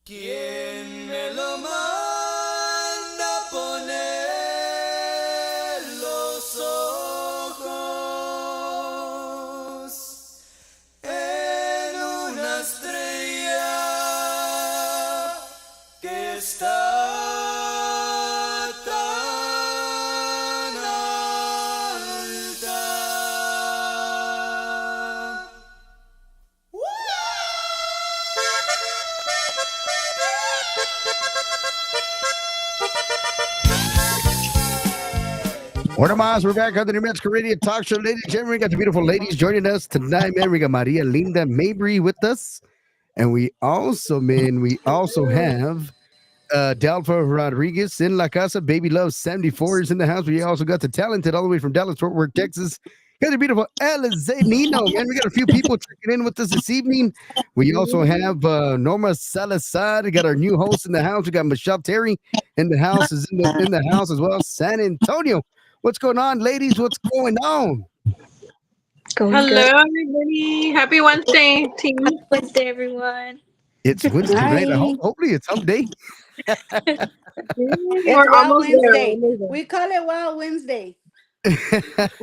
¿Quién me lo manda a poner los ojos en una estrella Order Mas, we're back on the New Mexico Radio Talk Show. Ladies and gentlemen, we got the beautiful ladies joining us tonight, man. We got Marialinda Mabry with us. And we also have Delpha Rodriguez in La Casa. Baby Love 74 is in the house. We also got the talented all the way from Dallas, Fort Worth, Texas. Got the beautiful Alizé Niño, man. We got a few people checking in with us this evening. We also have Norma Salazar. We got our new host in the house. We got Michelle Terry in the house, is in the house as well. San Antonio. What's going on, ladies? What's going on? Hello, everybody. Happy Wednesday, team. Wednesday, everyone. It's Wednesday night. Hopefully it's hump day. It's We're Wild almost there. Wednesday. Almost there. We call it Wild Wednesday.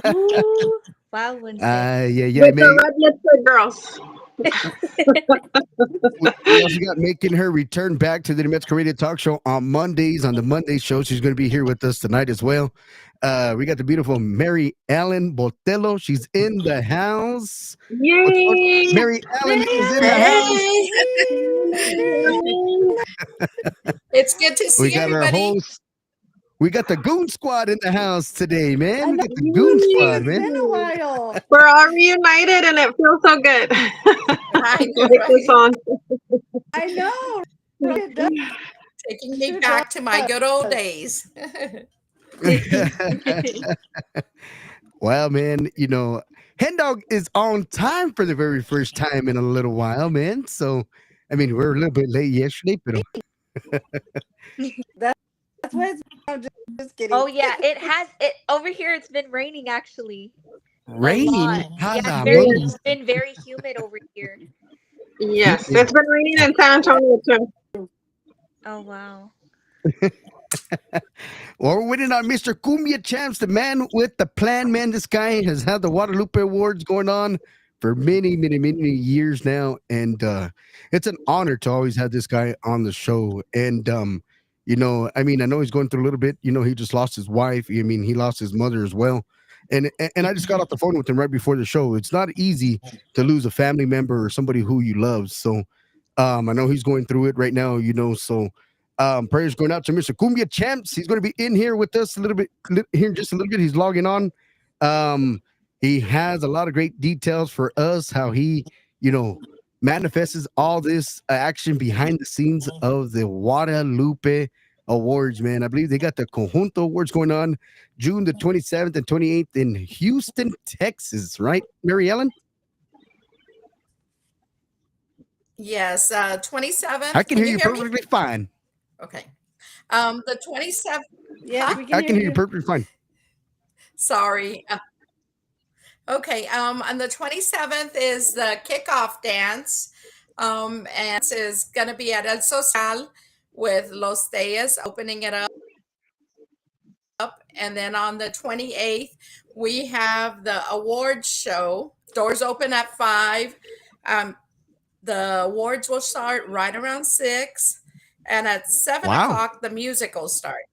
Ooh, wow, Wednesday. Yeah, With man. the red lipstick girls. We also got making her return back to the New Mexico Radio Talk Show on Mondays. On the Monday show, she's going to be here with us tonight as well. We got the beautiful Mary Ellen Botello. She's in the house. Yay! Mary Ellen is in the house. It's good to see We got everybody. our host. We got the Goon Squad in the house today, man. I We know. got the Goon Squad, It's man. been a while. We're all reunited and it feels so good. I know, Like this right? song. I know. It does. Taking me Sure back to my does. good old days. Well, man, Hendawg is on time for the very first time in a little while, man. So, I mean, we're a little bit late yesterday, but That's why I'm just kidding. Oh yeah, it over here. It's been raining actually. raining. lot. Hala, Yeah, man. it's been very humid over here. Yes, it's been raining in San Antonio too. Oh wow. Well, we're waiting on Mr. Cumbia Champs, the man with the plan, man. This guy has had the Guadalupe Awards going on for many, many, many years now. And it's an honor to always have this guy on the show. And, I mean, I know he's going through a little bit. He just lost his wife. I mean, he lost his mother as well. And I just got off the phone with him right before the show. It's not easy to lose a family member or somebody who you love. So I know he's going through it right now, so prayers going out to Mr. Cumbia Champs. He's going to be in here with us here in just a little bit. He's logging on. He has a lot of great details for us, how he, manifests all this action behind the scenes of the Guadalupe Awards, man. I believe they got the Conjunto Awards going on June the 27th and 28th in Houston, Texas, right, Mary Ellen? Yes, 27th. I can hear you hear me? perfectly fine. Okay. The 27th. Yes, we I can hear you perfectly fine. Sorry. Okay. On the 27th is the kickoff dance. And this is going to be at El Social with Los Deyes opening it up. And then on the 28th, we have the awards show. Doors open at 5. The awards will start right around 6. And at 7 Wow. o'clock, the musical starts.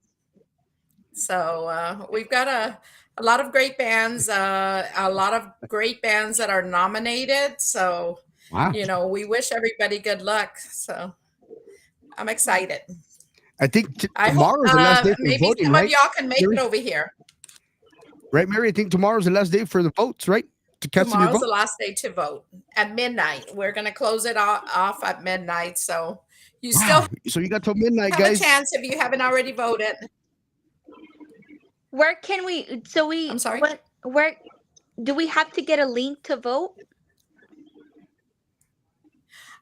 So we've got a lot of great bands, a lot of great bands that are nominated. So, Wow. We wish everybody good luck. So I'm excited. I think I hope tomorrow's the last day for maybe voting, some right? of y'all can make Mary? it over here. Right, Mary? I think tomorrow's the last day for the votes, right? To cast your Tomorrow's vote. the last day to vote at midnight. We're going to close it off at midnight. So you Wow. still So you got till midnight, have a guys. chance if you haven't already voted. Where can we? So we. I'm sorry? Where do we have to get a link to vote?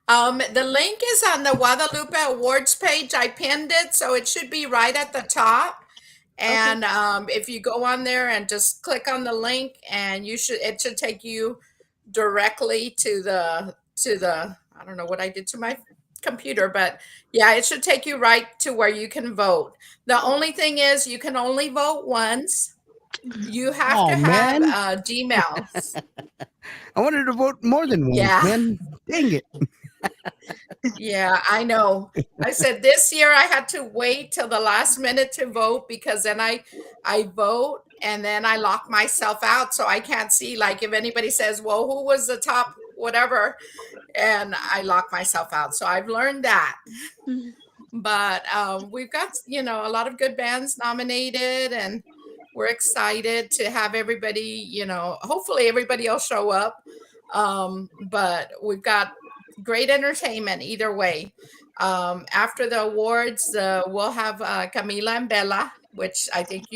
The link is on the Guadalupe Awards page. I pinned it, so it should be right at the top. And if you go on there and just click on the link, and it should take you directly to the I don't know what I did to my computer, but yeah, it should take you right to where you can vote. The only thing is you can only vote once. You have to man. have Gmail. I wanted to vote more than once, Yeah. man. Dang it. Yeah, I know. I said this year I had to wait till the last minute to vote because then I vote and then I lock myself out so I can't see, like, if anybody says, well, who was the top whatever, and I lock myself out. So I've learned that. But we've got, a lot of good bands nominated, and we're excited to have everybody, hopefully everybody will show up. But we've got great entertainment either way. After the awards, we'll have Camila and Bella, which I think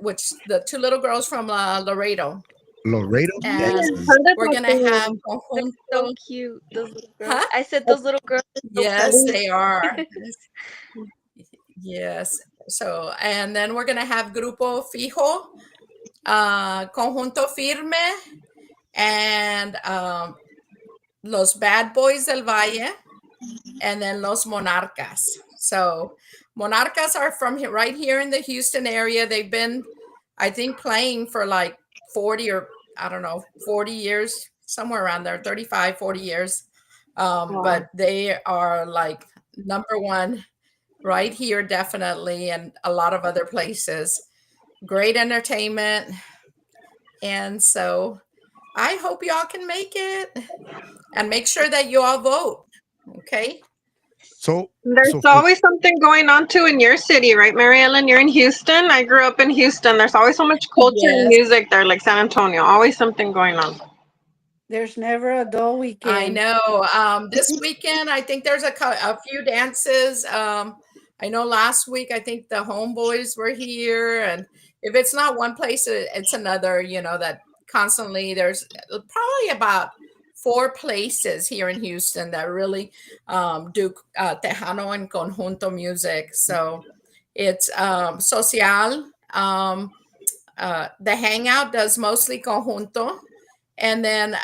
which the two little girls from Laredo. Laredo, And Texas. we're going to have They're so cute. Those little girls. Huh? I said those little girls are so Yes, funny. they are. Yes. So, and then we're going to have Grupo Fijo, Conjunto Firme, and Los Bad Boys del Valle, and then Los Monarcas. So Monarcas are from right here in the Houston area. They've been, I think, playing for like 40 or I don't know, 40 years, somewhere around there, 35, 40 years. But they are like number one right here, definitely, and a lot of other places. Great entertainment. And so I hope y'all can make it, and make sure that you all vote. Okay. So There's for- always something going on too in your city, right, Mary Ellen? You're in Houston. I grew up in Houston. There's always so much culture and Yes. music there, like San Antonio. Always something going on. There's never a dull weekend. I know. This weekend, I think there's a few dances. I know last week, I think the Homeboys were here. And if it's not one place, it's another, that constantly there's probably about 4 places here in Houston that really do Tejano and Conjunto music. So it's Social. The Hangout does mostly Conjunto. And then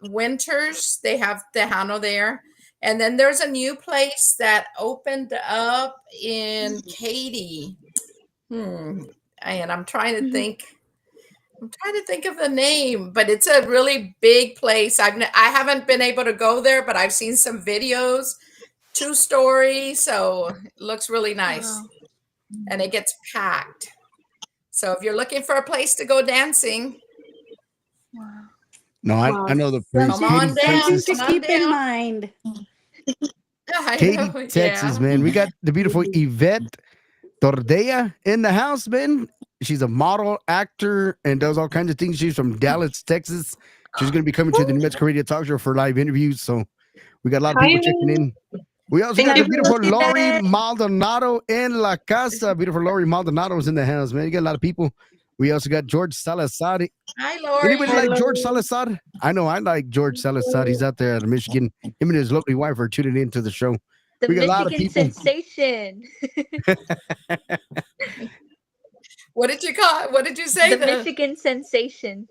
Winters, they have Tejano there. And then there's a new place that opened up in Katy. And I'm trying to think. I'm trying to think of the name, but it's a really big place. I haven't been able to go there, but I've seen some videos. 2-story, so it looks really nice. Wow. And it gets packed. So if you're looking for a place to go dancing, Wow. no, I know the place. Come on Katy, down. Texas. Something to Come on keep in down. mind. I Katy, know, Texas, yeah. man. We got the beautiful Yvette Tordea in the house, man. She's a model, actor, and does all kinds of things. She's from Dallas, Texas. She's going to be coming to the New Mexico Radio Talk Show for live interviews. So we got a lot of people checking in. We also got the beautiful Lori Maldonado in La Casa. Beautiful Lori Maldonado's in the house, man. You got a lot of people. We also got George Salazar. Hi, Lori. Anybody like George Salazar? I know I like George Salazar. He's out there out of Michigan. Him and his lovely wife are tuning into the show. The We got a lot of Michigan people. sensation. What did you call it? What did you say? The Michigan sensation.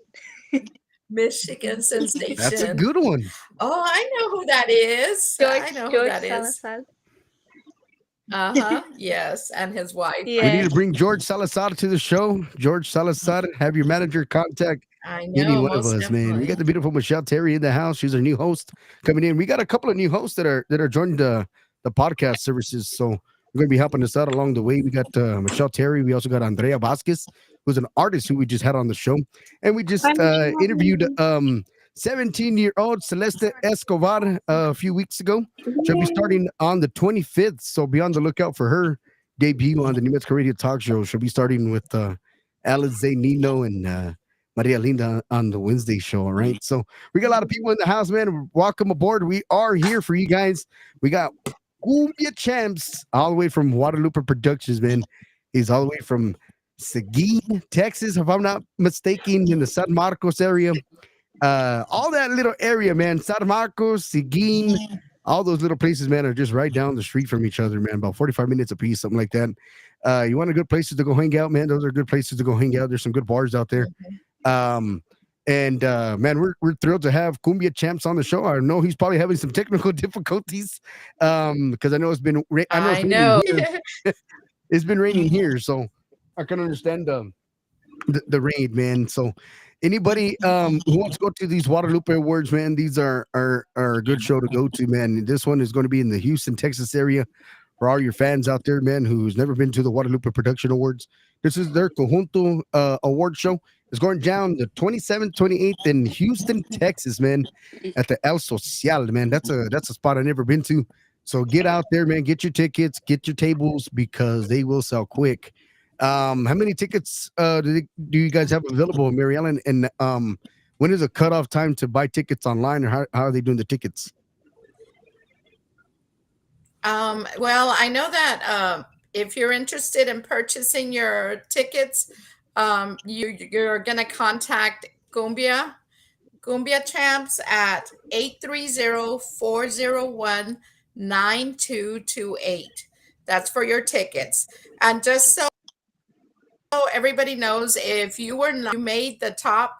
Michigan sensation. That's a good one. Oh, I know who that is. I know who George that is. Salazar. Yes, and his wife. We Yeah. need to bring George Salazar to the show. George Salazar, have your manager contact I know. any one of most us, man. We definitely. got the beautiful Michelle Terry in the house. She's our new host coming in. We got a couple of new hosts that are joining the podcast services. So we're going to be helping us out along the way. We got Michelle Terry. We also got Andrea Vasquez, who's an artist who we just had on the show. And we just interviewed 17-year-old Celeste Escobar a few weeks ago. She'll be starting on the 25th. So be on the lookout for her debut on the New Mexico Radio Talk Show. She'll be starting with Alizé Niño and Marialinda on the Wednesday show. All right. So we got a lot of people in the house, man. Welcome aboard. We are here for you guys. We got Cumbia Champs all the way from Guadalupe Productions, man. He's all the way from Seguin, Texas, if I'm not mistaken, in the San Marcos area. All that little area, man. San Marcos, Seguin, all those little places, man, are just right down the street from each other, man. About 45 minutes a piece, something like that. You want a good places to go hang out, man? Those are good places to go hang out. There's some good bars out there. Man, we're thrilled to have Cumbia Champs on the show. I know he's probably having some technical difficulties because I know it's been I know. it's been raining here, so I can understand the rain, man. So anybody who wants to go to these Guadalupe Awards, man, these are a good show to go to, man. This one is going to be in the Houston, Texas area for all your fans out there, man, who's never been to the Guadalupe Production Awards. This is their Conjunto award show. It's going down the 27th, 28th in Houston, Texas, man, at the El Social, man. That's a spot I've never been to. So get out there, man. Get your tickets, get your tables because they will sell quick. How many tickets do you guys have available, Mary Ellen? And when is the cutoff time to buy tickets online, or how are they doing the tickets? Well, I know that if you're interested in purchasing your tickets, you're going to contact Gumbia Champs at 830-401-9228. That's for your tickets. And just so everybody knows, if you made the top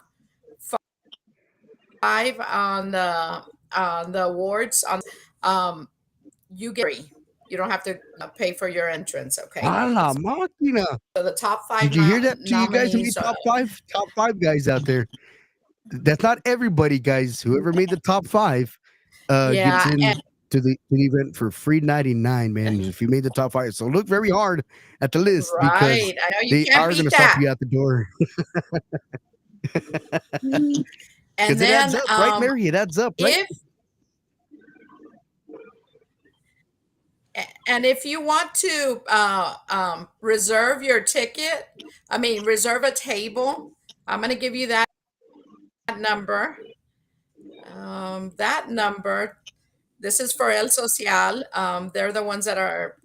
5 on the awards, you get free. You don't have to pay for your entrance, okay? A la máquina. So the top 5 Did you hear that? To you guys who made nominees, top five guys out there. That's not everybody, guys. Whoever made the top 5 gets yeah, in and to the event for free 99, man. If you made the top 5, so look very hard at the list because right. I know you they can't are going beat to stop that. you at the door. And Because it adds then up, right, Mary? It adds up, right? If you want to reserve your ticket, reserve a table, I'm going to give you that number. That number, this is for El Social. They're the ones that are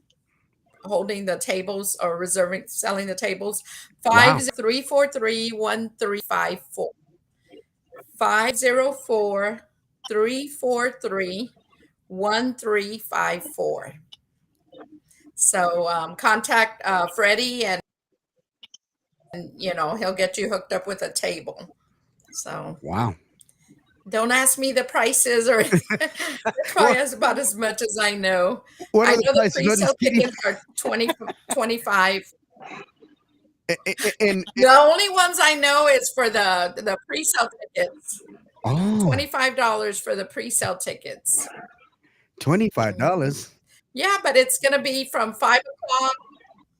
holding the tables or selling the tables. Wow. 50343-1354. 504-343-1354. So contact Freddie and he'll get you hooked up with a table. So Wow. don't ask me the prices or probably as about as much as I know. What I are the know the prices? No, pre-sale just kidding. tickets are 25. And The only ones I know is for the pre-sale tickets. oh, $25 for the pre-sale tickets. $25. Yeah, but it's going to be from 5 o'clock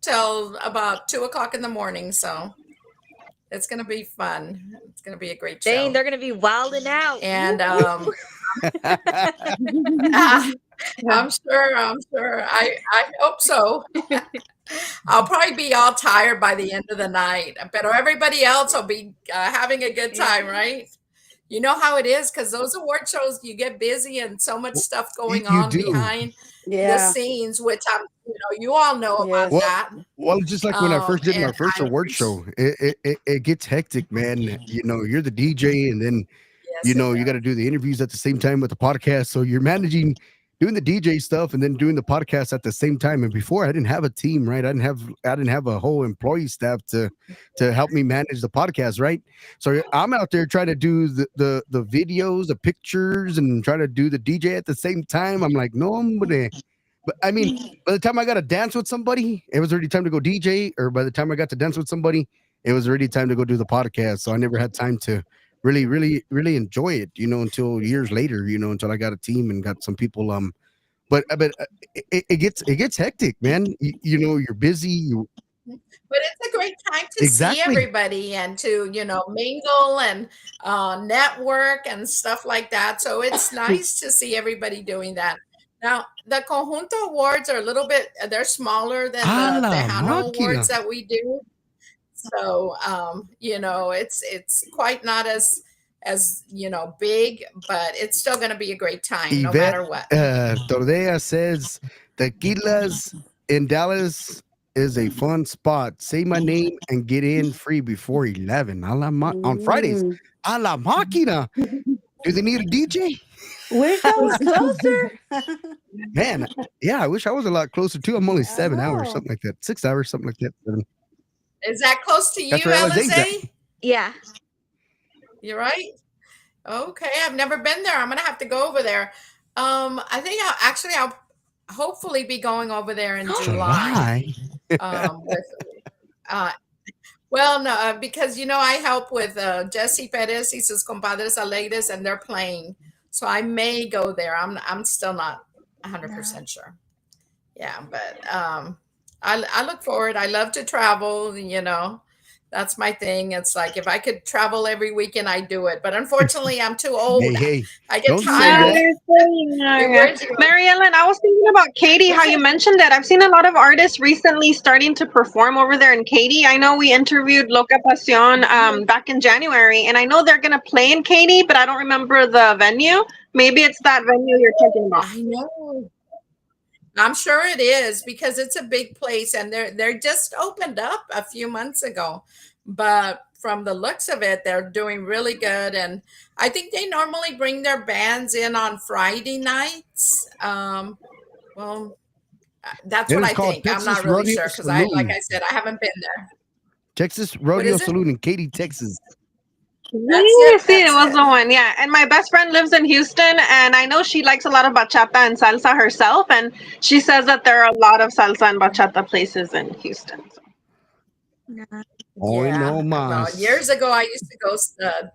till about 2 o'clock in the morning. So it's going to be fun. It's going to be a great show. Dang, they're gonna be wilding out. And I'm sure. I hope so. I'll probably be all tired by the end of the night, but everybody else will be having a good time, right? You know how it is, because those award shows, you get busy and so much stuff going You on do. behind the Yeah. scenes, which you all know about Yes. that. Well, just like when I first did my And first I award show, it gets hectic, man. You're the DJ, and then yes, you got to do the interviews at the same time with the podcast. So you're managing doing the DJ stuff and then doing the podcast at the same time. And before, I didn't have a team, right? I didn't have a whole employee staff to help me manage the podcast, right? So I'm out there trying to do the videos, the pictures, and try to do the DJ at the same time. I'm like, no, but I mean, by the time I got to dance with somebody, it was already time to go DJ. Or by the time I got to dance with somebody, it was already time to go do the podcast. So I never had time to really enjoy it, until years later, until I got a team and got some people. But it gets hectic, man. You're busy. But it's a great time to see Exactly. everybody and to, mingle and network and stuff like that. So it's nice to see everybody doing that. Now, the Conjunto Awards are they're smaller than A the la Tejano máquina. Awards that we do. So, it's quite not as big, but it's still going to be a great time no Yvette matter what. Tordea says Tequilas in Dallas is a fun spot. Say my name and get in free before 11 on Fridays. A la máquina. Do they need a DJ? Wish I was closer. Man, yeah, I wish I was a lot closer too. I'm only 7 hours, know. something like that. 6 hours, something like that. 7. Is that close to you, That's where Alizé's at. Alizé? Yeah. You're right. Okay, I've never been there. I'm gonna have to go over there. I think I'll hopefully be going over there in July. Well, no, because I help with Jesse Perez y sus compadres alegres, and they're playing, so I may go there. I'm still not 100% sure. Yeah, but I look forward. I love to travel. That's my thing. It's like if I could travel every weekend, I'd do it. But unfortunately, I'm too old. Hey, I get don't say Yeah, tired. that. they're so young. Mary Ellen, I was thinking about Katie, how you mentioned that. I've seen a lot of artists recently starting to perform over there in Katy. I know we interviewed Loca Pasión back in January, and I know they're going to play in Katy, but I don't remember the venue. Maybe it's that venue you're talking about. I know. I'm sure it is because it's a big place and they're just opened up a few months ago. But from the looks of it, they're doing really good. And I think they normally bring their bands in on Friday nights. Well, that's It what is I called think. I'm Texas not really Rodeo sure because like Saloon. I said, I haven't been there. Texas What Rodeo is it? Saloon in Katy, Texas. That's it. See, it That's was it. the one, yeah. And my best friend lives in Houston, and I know she likes a lot of bachata and salsa herself, and she says that there are a lot of salsa and bachata places in Houston. So. Hoy no Yeah. Well, más. years ago, I used to go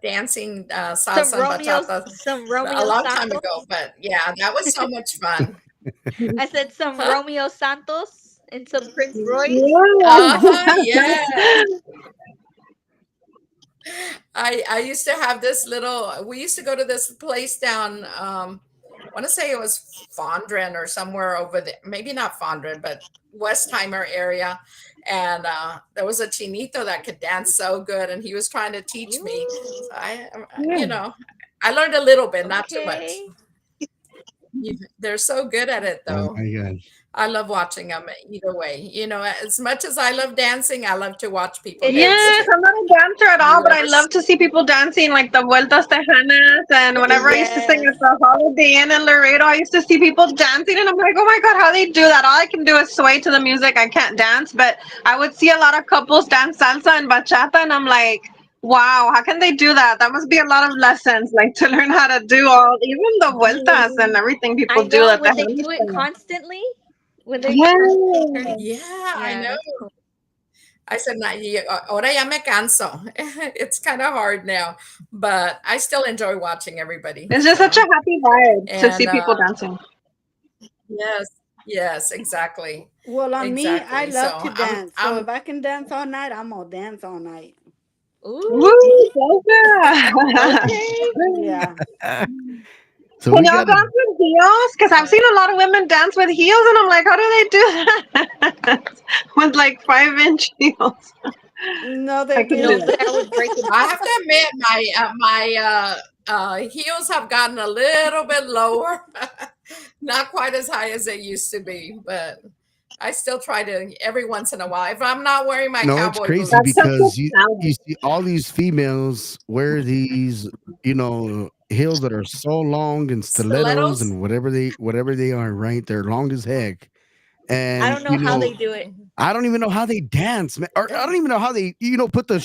dancing salsa and bachata Some a Romeo long time Santos. ago. But yeah, that was so much fun. I said some Huh? Romeo Santos and some Prince Royce. Uh-huh, yeah. Yeah. I used to have this we used to go to this place down, I want to say it was Fondren or somewhere over there, maybe not Fondren, but Westheimer area. And there was a chinito that could dance so good, and he was trying to teach me. So I learned a little bit, not too much. Okay. They're so good at it, Oh though. my God. I love watching them either way. As much as I love dancing, I love to watch people It dance Yes, too. is. I'm not a dancer at all, You but I ever love to see people dancing like the Vueltas Tejanas. And whenever I used to sing Yes. at the Holiday Inn in Laredo, I used to see people dancing, and I'm like, oh my God, how they do that? All I can do is sway to the music. I can't dance, but I would see a lot of couples dance salsa and bachata, and I'm like, wow, how can they do that? That must be a lot of lessons, like to learn how to do even the vueltas and everything people I do know at the when they do it handstand. constantly, when they're constantly Yeah. turning. Yeah, I Yeah, know. that's cool. I said, ahora ya me canso. It's kind of hard now, but I still enjoy watching everybody. It's just such a So, happy vibe to and see people dancing. yes, yes, exactly, Well, on me, I exactly. love So to dance. So if I'm, I can dance all night, I'm gonna dance all night. Ooh, Woo, Zelda. okay. Yeah. So Can we y'all got dance with heels? Because I've seen a lot of women dance with heels, and I'm like, how do they do that? With like 5-inch heels. No, I they can do No, didn't. that. but I would break them. I have to admit, my heels have gotten a little bit lower, not quite as high as they used to be, but I still try to every once in a while. If I'm not wearing my no, it's cowboy crazy That's boots. such a because you talent. see all these females wear these, heels that are so long and stilettos Stilettos? and whatever they are, right? They're long as heck. I And don't know how they do it. I don't even know how they dance, man. Or I don't even know how they, put the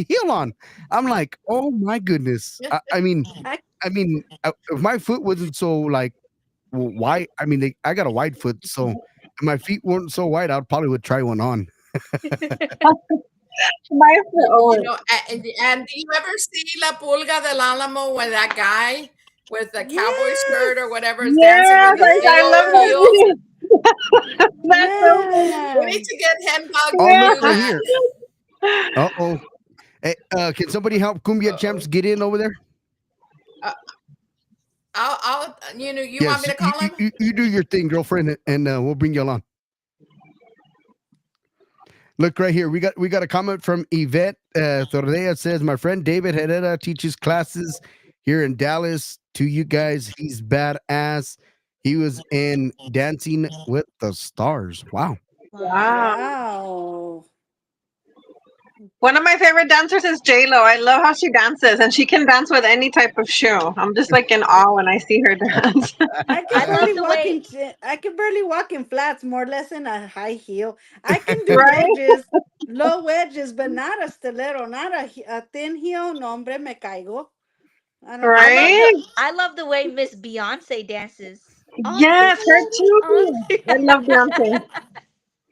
heel on. I'm like, oh my goodness. I mean, I if my foot wasn't so like wide, I mean, I got a wide foot, so if my feet weren't so wide, I probably would try one on. My You oh, know, and do you ever see La Pulga del Alamo with that guy with the cowboy shirt or yes, whatever is dancing with yes, his big I love old those yes, heels? videos. That's so We need man. to get Hendawg Oh, to look do right that. here. Uh-oh. Hey, can somebody help Cumbia Uh-oh. Champs get in over there? Uh, you want Yes, me to you, call you, him? you you do your thing, girlfriend, and we'll bring you along. Look right here. We got a comment from Yvette Tordea. Says my friend David Herrera teaches classes here in Dallas. To you guys, he's badass. He was in Dancing with the Stars. Wow. wow. Wow. One of my favorite dancers is J Lo. I love how she dances, and she can dance with any type of shoe. I'm just like in awe when I see her dance. I love the way. I can barely walk in flats, more or less in a high heel. I can do Right? wedges, low wedges, but not a stiletto, not a thin heel. No, hombre, me caigo. I don't I do love that. the. Right? I love the way Miss Beyonce dances. All Yes, her too. the I love Beyonce.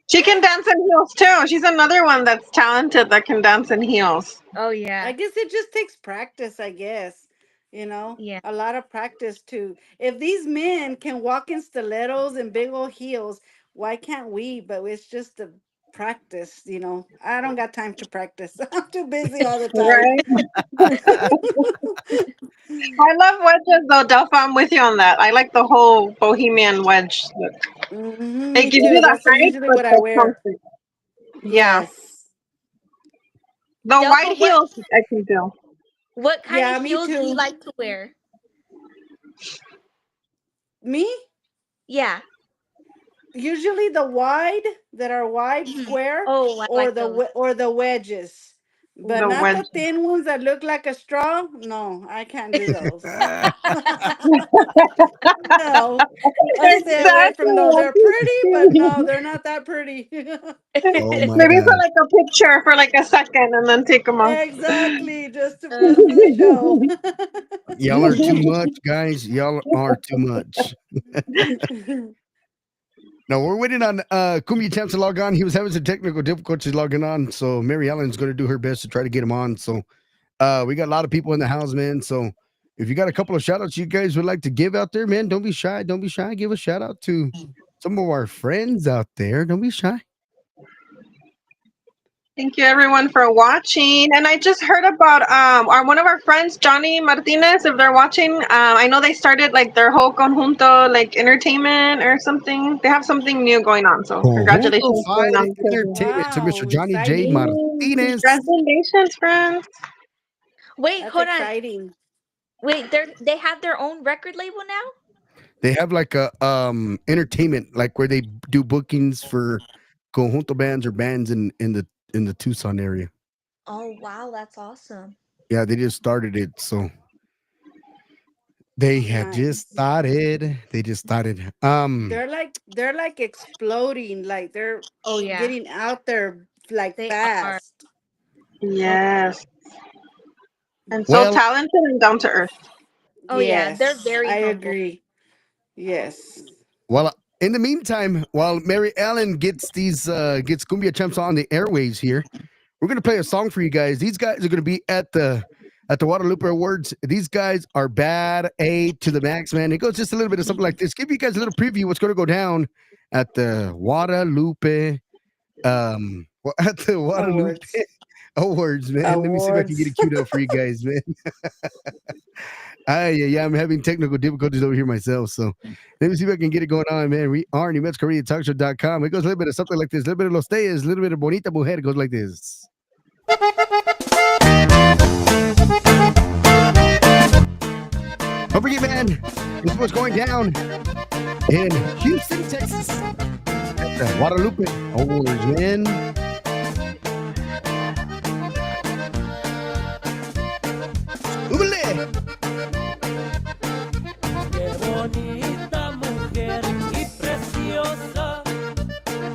She can dance in heels too. She's another one that's talented that can dance in heels. Oh I yeah, guess it just takes practice, I guess. yeah. A lot of practice too. If these men can walk in stilettos and big old heels, why can't we? But it's just practice. I don't got time to practice. I'm too busy all the time. Right. I love wedges though, Delpha. I'm with you on that. I like the whole bohemian wedge look. It Me gives you too. the That's height, usually but what I the wear. comfort. Yeah. Yes. The Delpha, wide heels, I can do. what kind Yeah, of me heels do you too. like to wear? Me? Yeah. Usually the that are wide Mhm. square, Oh, I or like those. the wedges, but The not wedge. the thin ones that look like a straw. No, I can't do those. No, I stay away Exactly. from those. I They're can pretty, but no, see. they're not that pretty. Oh my Maybe for gosh. like a picture for like a second and then take them off. Exactly, just for the Uh-huh. show. Y'all are too much, guys. Y'all are too much. No, we're waiting on Cumbia Champs to log on. He was having some technical difficulties logging on, so Mary Ellen's going to do her best to try to get him on. So we got a lot of people in the house, man. So if you got a couple of shout outs you guys would like to give out there, man, don't be shy. Don't be shy. Give a shout out to some of our friends out there. Don't be shy. Thank you everyone for watching. And I just heard about one of our friends, Johnny Martinez, if they're watching. I know they started like their whole conjunto like entertainment or something. They have something new going on. So Conjunto congratulations to Fire them. Entertainment to Mr. Wow, Johnny J. exciting. Martinez. Congratulations, friends. Wait, That's hold on. exciting. Wait, they have their own record label now? They have like a entertainment, like where they do bookings for conjunto bands or bands in the Tucson area. Oh, wow, that's awesome. Yeah, they just started it, so they have just Nice. started. They just started. They're like exploding, like they're Oh, yeah, getting out there like they are. fast. Yes. And so Well, talented and down to earth. Oh, yeah, they're Yes, very I humble. agree. Yes. well. In the meantime, while Mary Ellen gets gets Cumbia Champs on the airwaves here, we're gonna play a song for you guys. These guys are gonna be at the Guadalupe Awards. These guys are bad A to the max, man. It goes just a little bit of something like this. Give you guys a little preview what's gonna go down at the Guadalupe at the Guadalupe Awards. Awards, man. Let me see if I can get it Awards. queued up for you guys, man. Yeah, I'm having technical difficulties over here myself. So let me see if I can get it going on, man. We are New Mexico Radio Talk Show.com. It goes a little bit of something like this, a little bit of Los Teyes, a little bit of Bonita Mujer. It goes like this. Don't forget, man, this is what's going down in Houston, Texas at the Guadalupe Awards, man. Úbele. Qué bonita mujer y preciosa,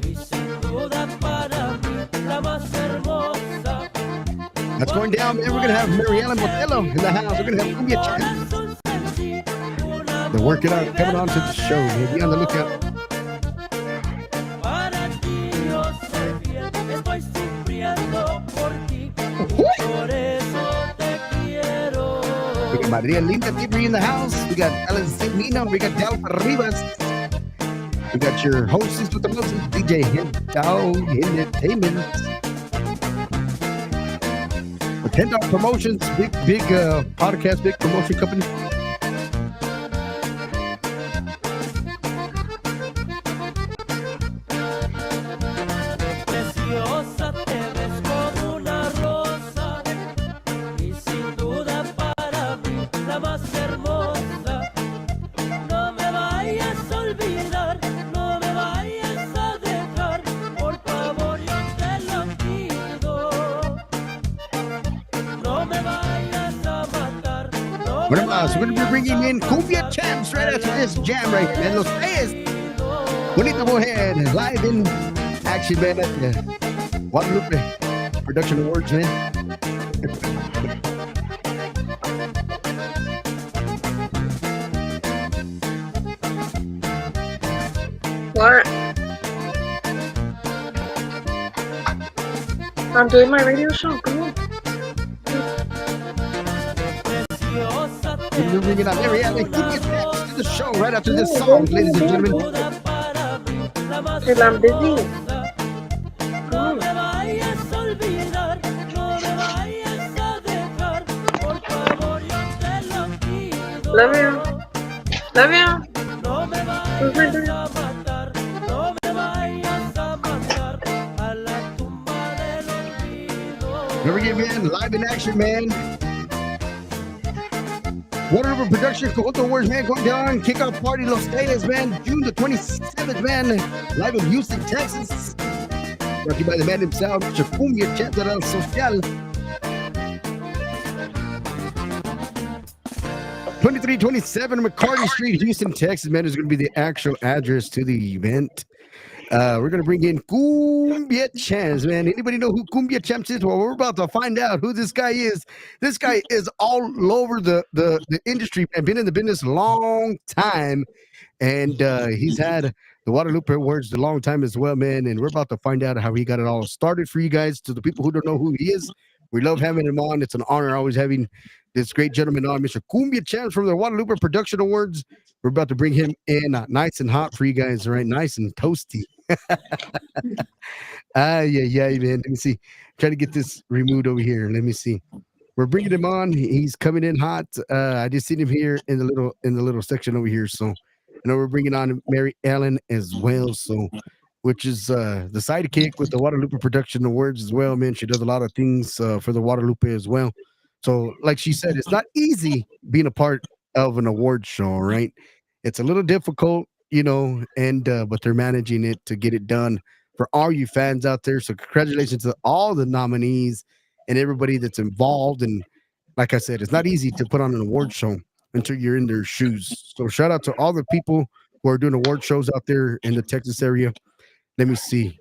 y sin duda para mí la más hermosa. That's going down, man. We're going to have Marialinda Mabry in the house. We're going to have Cumbia Champs. They're working on coming on to the show. Man. Be on the lookout. Para ti yo soy fiel, estoy sufriendo por ti, por eso te quiero. We got Marialinda Mabry in the house. We got Alizé Niño. We got Delpha Rivas. We got your hostess with the most, DJ Hendawg Entertainment. With Hendawg Promotions, big podcast, big promotion company. Preciosa te ves como una rosa, y sin duda para mí la más hermosa. No me vayas a olvidar, no me vayas a dejar, por favor yo te lo pido. No me vayas a matar, no me So we're going to be bringing in Cumbia Champs right after this jam right here, man. Los Reyes. Bonita Mujer live in action, man, at the Guadalupe Production Awards, man. What? I'm doing my radio show. Come on. preciosa te We're bringing on Mary Ellen Cumbia Champs to the show right after this song, ladies and gentlemen. duda para mí la más Till I'm busy. hermosa. Love you. Love you. No me Who's my vayas dad? a matar, no me vayas a mandar a la tumba del olvido. Never get man, live in action, man. Waterloo Productions, Conjunto Words, man, going down. Kickoff party, Los Teles, man, June the 27th, man. Live in Houston, Texas. Brought to you by the man himself, Mr. Cumbia Champs de la Social. 2327 McCarty Street, Houston, Texas, man, is going to be the actual address to the event. We're going to bring in Cumbia Champs, man. Anybody know who Cumbia Champs is? Well, we're about to find out who this guy is. This guy is all over the industry and been in the business a long time. And he's had the Guadalupe Awards a long time as well, man. And we're about to find out how he got it all started for you guys. To the people who don't know who he is, we love having him on. It's an honor always having this great gentleman on, Mr. Cumbia Champs from the Guadalupe Production Awards. We're about to bring him in nice and hot for you guys, all right? Nice and toasty. Yeah, man. Let me see. Try to get this removed over here. Let me see. We're bringing him on. He's coming in hot. I just seen him here in the little section over here. So I know we're bringing on Mary Ellen as well. So, which is the sidekick with the Guadalupe Production Awards as well, man. She does a lot of things for the Guadalupe as well. So, like she said, it's not easy being a part of an award show, right? It's a little difficult, you know, and but they're managing it to get it done for all you fans out there. So congratulations to all the nominees and everybody that's involved. And like I said, it's not easy to put on an award show until you're in their shoes. So shout out to all the people who are doing award shows out there in the Texas area. Let me see.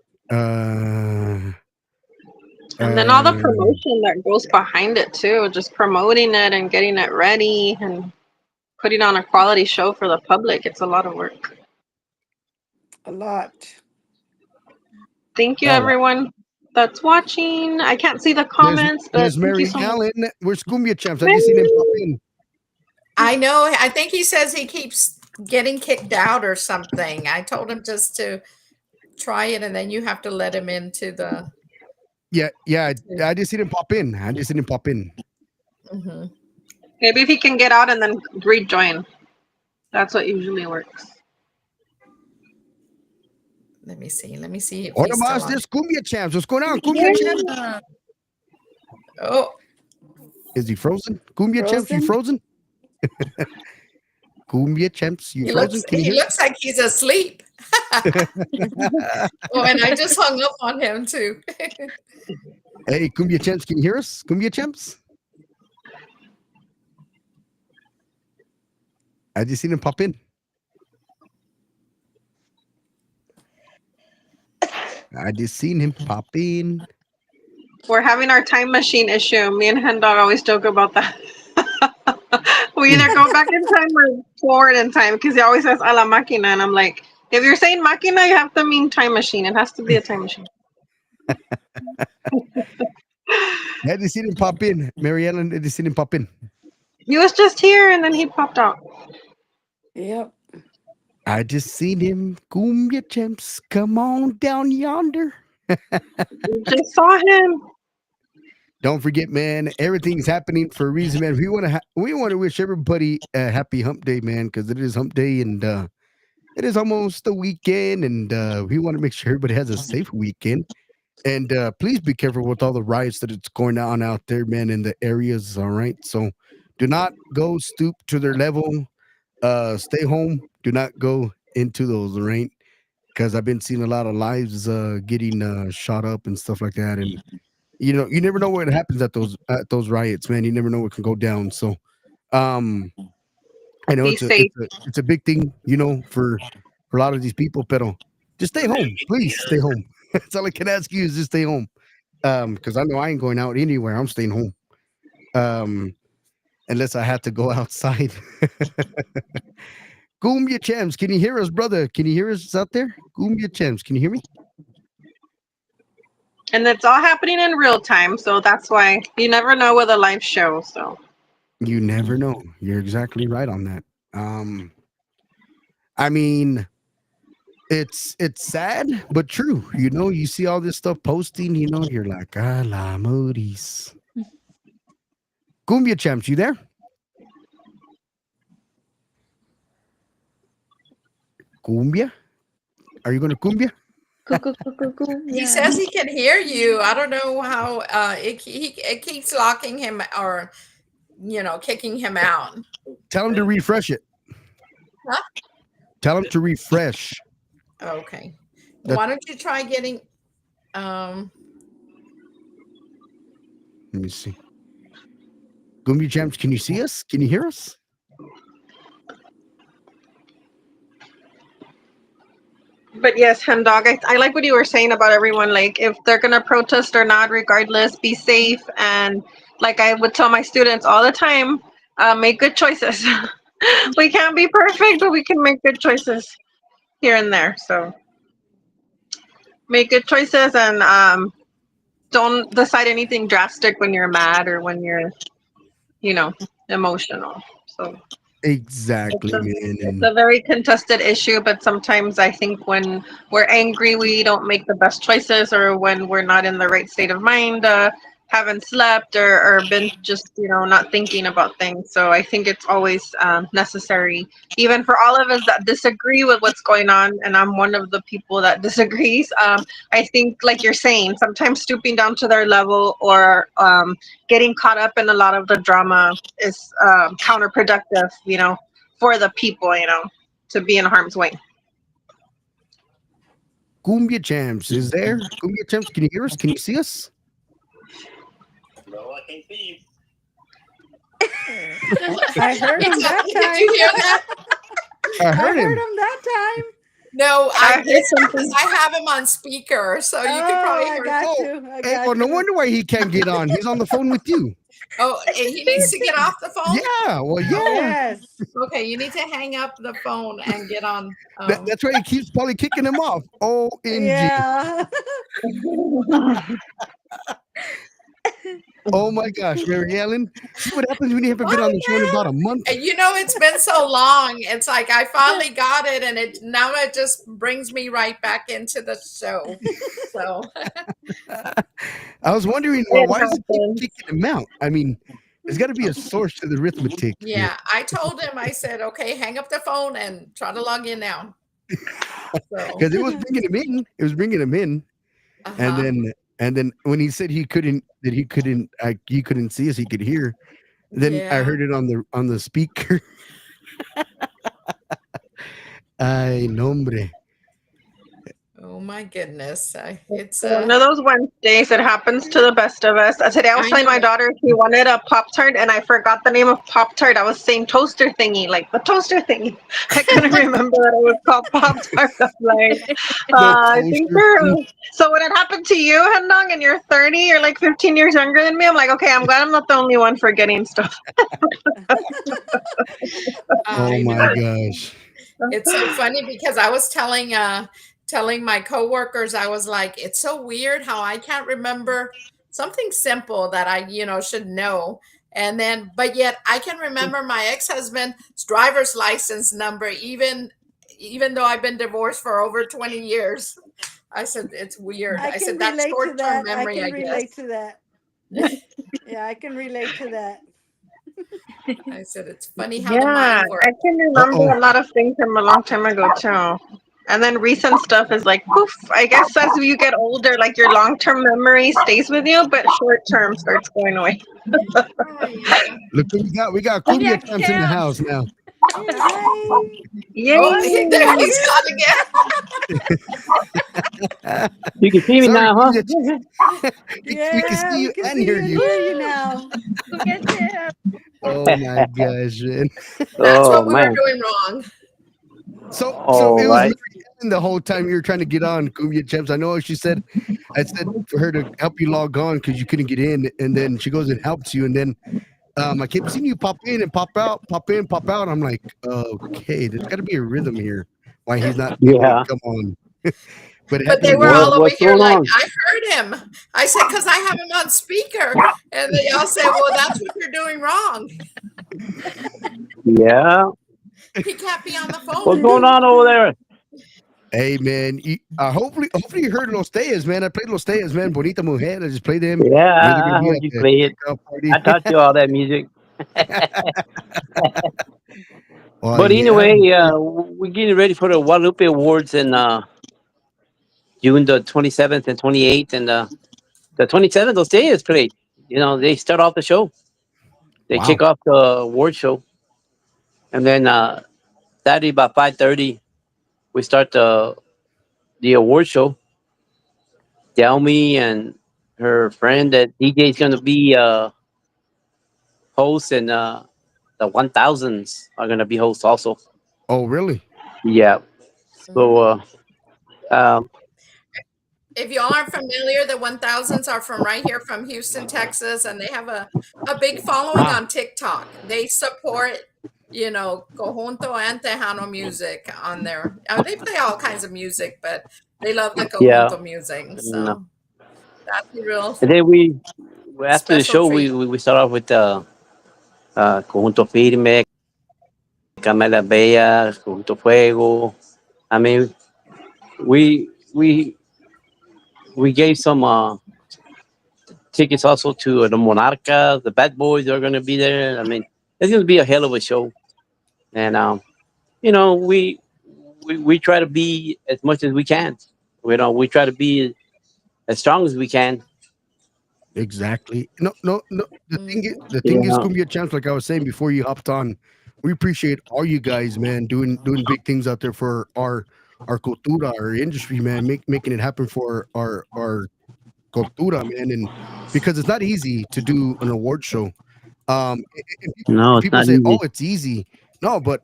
And then all the promotion that goes behind it too, just promoting it and getting it ready and putting on a quality show for the public. It's a lot of work. A lot. Thank you, everyone that's watching. I can't see the comments, there's but thank Mary you so much. Allen. Where's Cumbia Champs? I just seen him pop in. I know. I think he says he keeps getting kicked out or something. I told him just to try it, and then you have to let him into the. Yeah. I just seen him pop in. Mm-hmm. Maybe if he can get out and then rejoin. That's what usually works. Let me see. Let me see. If Hola he's still más, on. this Cumbia Champs. What's going on, Cumbia Champs? Oh, Is he frozen? Cumbia Champs, you frozen? Cumbia Champs, you he frozen? looks. Can you He hear? looks like he's asleep. Oh, and I just hung up on him too. Hey, Cumbia Champs, can you hear us? Cumbia Champs? I just seen him pop in. We're having our time machine issue. Me and Hendawg always joke about that. We either go back in time or forward in time because he always says a la máquina. And I'm like, if you're saying máquina, you have to mean time machine. It has to be a time machine. I just seen him pop in. Mary Ellen, I just seen him pop in. He was just here and then he popped out. Yep. I just seen him. Cumbia Champs, come on down yonder. Just saw him. Don't forget, man, everything's happening for a reason, man. We want to wish everybody a happy hump day, man, because it is hump day and it is almost the weekend, and we want to make sure everybody has a safe weekend. And please be careful with all the riots that it's going on out there, man, in the areas. All right, so do not go stoop to their level. Stay home. Do not go into those, right? Because I've been seeing a lot of lives getting shot up and stuff like that, and you know, you never know what happens at those riots, man. You never know what can go down. So, I know it's a big thing, you know, for a lot of these people. Pero just stay home, please. Stay home. That's all I can ask you is just stay home. Because I know I ain't going out anywhere. I'm staying home. Unless I have to go outside. Cumbia Champs, can you hear us, brother? Can you hear us out there? Cumbia Champs, can you hear me? And it's all happening in real time. So that's why you never know with a live show. So you never know. You're exactly right on that. I mean, it's sad, but true. You know, you see all this stuff posting, you know, you're like, ah, la Moody's. Cumbia Champs, you there? Cumbia? Are you going to cumbia? He says he can hear you. I don't know how it keeps locking him or kicking him out. Tell him to refresh it. Huh? Tell him to refresh. Okay. Why don't you try getting Let me see. Cumbia Champs, can you see us? Can you hear us? But yes, Hendawg, I like what you were saying about everyone. Like, if they're gonna protest or not, regardless, be safe. And like I would tell my students all the time, make good choices. We can't be perfect, but we can make good choices here and there. So make good choices and don't decide anything drastic when you're mad or when you're, emotional. So Exactly, man. it's a very contested issue, but sometimes I think when we're angry, we don't make the best choices, or when we're not in the right state of mind, haven't slept or been just, not thinking about things. So I think it's always necessary, even for all of us that disagree with what's going on. And I'm one of the people that disagrees. I think, like you're saying, sometimes stooping down to their level or getting caught up in a lot of the drama is counterproductive, for the people, to be in harm's way. Cumbia Champs is there. Cumbia Champs, can you hear us? Can you see us? No, I can't see I heard him that Did you time. hear that? I heard him. that time. No, I heard because I have him on speaker, so you could probably I hear. got Oh, you. I Hey, got well, no you. wonder why he can't get on. He's on the phone with you. Oh, and he needs to get off the phone. Yeah, well, yeah. Yes. Okay, you need to hang up the phone and get on. That's why he keeps probably kicking him off. OMG. Yeah. Oh my gosh, Mary Ellen. See what happens when you haven't been on the show in about a month. And it's been so long. It's like I finally got it, and now it just brings me right back into the show. So I was wondering, well, why does he keep kicking him out? I mean, there's got to be a source to the arithmetic. yeah, I told him. I said, "Okay, hang up the phone and try to log in now." Because it was bringing him in. It was bringing him in, and then when he said he couldn't see us, he could hear. Then I heard it on the speaker. Ay, nombre. Oh my goodness. It's one of those Wednesdays. It happens to the best of us. Today I was telling my daughter she wanted a Pop-Tart and I forgot the name of Pop-Tart. I was saying toaster thingy, like the toaster thingy. I couldn't remember that it was called Pop-Tart. I'm like, I think so when it happened to you, Hendawg, and you're 30, you're like 15 years younger than me, I'm like, okay, I'm glad I'm not the only one forgetting stuff. Oh my gosh. It's so funny because I was telling my coworkers, I was like, it's so weird how I can't remember something simple that I, should know. And then, but yet I can remember my ex-husband's driver's license number, even though I've been divorced for over 20 years. I said, it's weird. I said, that's short-term memory, I guess. Relate to that. Yeah, I can relate to that. I said, it's funny how the mind works. I can remember a lot of things from a long time ago too. And then recent stuff is like poof. I guess as you get older, like your long-term memory stays with you, but short-term starts going away. Look what we got Cumbia Champs in the house now. Yay! Oh, there he's gone again. You can see me now, huh? We can see you and hear you. Now. Oh my gosh, man. That's what we were doing wrong. So it was Mary Ellen the whole time you were trying to get on Cumbia Champs. I know she said, I said for her to help you log on because you couldn't get in, and then she goes and helps you, and then I kept seeing you pop in and pop out, pop in, pop out. I'm like, okay, there's got to be a rhythm here. Why he's not able to come on? But they were all over here like, I heard him. I said, because I have him on speaker. And they all said, well, that's what you're doing wrong. Yeah. He can't be on the phone. What's going on over there? Hey, man. Hopefully you heard Los Teas, man. I played Los Teas, man. Bonita Mujer. I just played them. Yeah, I heard you play it. I taught you all that music. But Yeah. anyway, we're getting ready for the Guadalupe Awards in June the 27th and 28th, and the 27th, those days played. They start off the show. They Wow. kick off the award show, and then Saturday about 5:30, we start the award show. Delmy and her friend that DJ is going to be host, and the 1000s are going to be hosts also. Oh, really? Yeah. So um, If you aren't familiar, the 1000s are from right here from Houston, Texas, and they have a big following Ah, on TikTok. They support, Conjunto and Tejano music on there. They play all kinds of music, but they love the yeah. Conjunto music. And, So that's a real then after the special show, treat. we start off with Conjunto Firme, Camela Bella, Conjunto Fuego. I mean, we we we gave some tickets also to the Monarcas, the Bad Boys are going to be there. I mean, it's going to be a hell of a show, and you know, we we try to be as much as we can. We try to be as strong as we can. exactly. No, no, no. The You thing is, know, Cumbia Champs, like I was saying before you hopped on, we appreciate all you guys, man, doing big things out there for our cultura, our industry, man, making it happen for our cultura, man, and because it's not easy to do an award show. And no, it's people not say, "Oh, easy. it's easy." No, but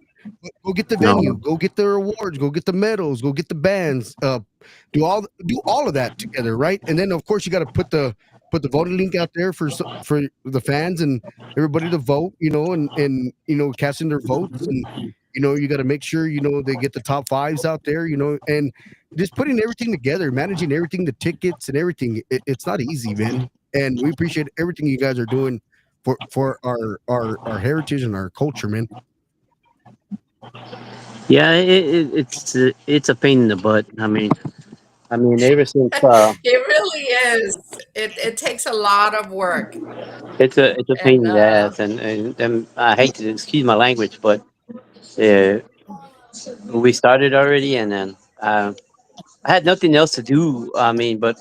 go get the No, venue, go get the awards, go get the medals, go get the bands, do all of that together, right? And then of course you got to put the voting link out there for the fans and everybody to vote, and cast in their votes, and you got to make sure they get the top fives out there, and just putting everything together, managing everything, the tickets and everything. It's not easy, man. And we appreciate everything you guys are doing for our heritage and our culture, man. yeah, it's a pain in the butt. I mean, ever since It really is. It takes a lot of work, it's a and pain in the ass, and I hate to excuse my language, but uh, we started already, and then I had nothing else to do. I mean, but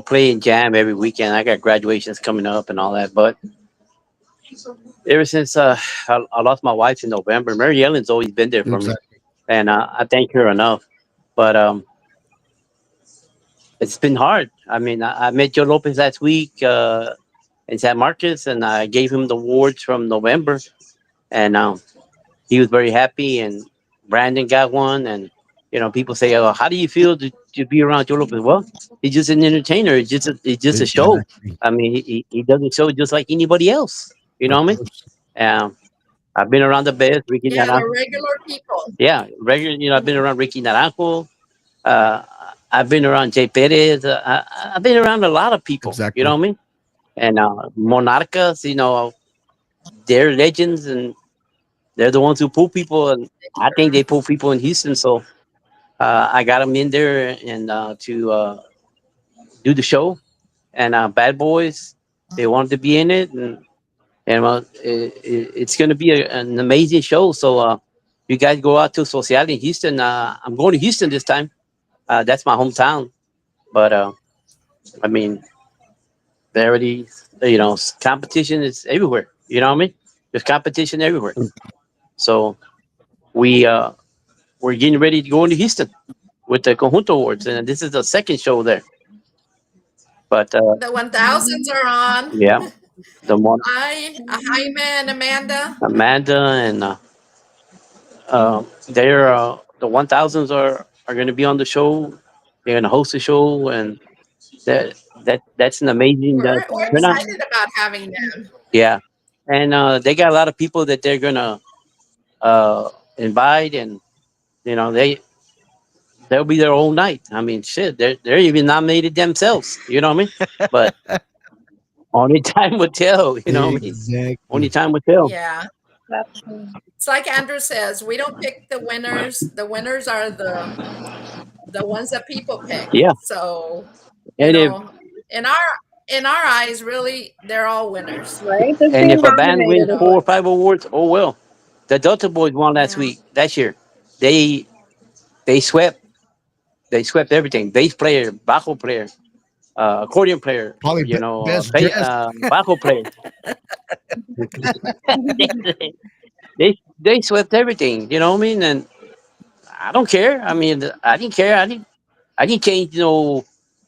play and jam every weekend. I got graduations coming up and all that, but ever since I lost my wife in November, Mary Ellen's always been there for me, Exactly. and I thank her enough. But it's been hard. I mean, I met Joe Lopez last week in San Marcos, and I gave him the awards from November, and he was very happy. And Brandon got one, and people say, "Oh, how do you feel to be around Joe Lopez?" Well, he's just an entertainer. It's just a show. Exactly. I mean, he does a show just like anybody else. You know Of what I mean? course. Um, I've been around the best, Ricky yeah, Naranjo. they're regular people. Yeah, regular. I've been around Ricky Naranjo. Uh, I've been around Jay Perez. I've been around a lot of people. You know Exactly. what I mean? And Monarcas, they're legends, and they're the ones who pull people. And I think they pull people in Houston. So I got them in there and to do the show. And Bad Boys, they wanted to be in it, and it's going to be an amazing show. So you guys go out to Social in Houston. I'm going to Houston this time. That's my hometown. But I mean, there already, competition is everywhere. You know what I mean? There's competition everywhere. So we we're getting ready to go into Houston with the Conjunto Awards, and this is the second show there. But The 1000s are on. yeah, the one Jaime and Amanda. Amanda and they're the 1000s are going to be on the show. They're going to host the show, and that's an amazing We're turnout. excited about having them. Yeah, and they got a lot of people that they're gonna invite, and they'll be there all night. I mean, shit, they're even nominated themselves. You know what I mean? But only time will tell. You know what I mean? Only Exactly. time will tell. Yeah. It's like Andrew says, we don't pick the winners. The winners are the ones that people pick. Yeah, So, you and if know, in our eyes, really, they're all winners. Right? Just and being if a band You nominated wins is know, 4 or 5 awards, oh well. The Delta Boys won last Yeah. week. Last year, they they swept they swept everything. Bass player, bajo player, accordion player, Probably best dressed. bajo player. They swept everything. You know what I mean? And I don't care. I mean, I didn't care. I didn't change.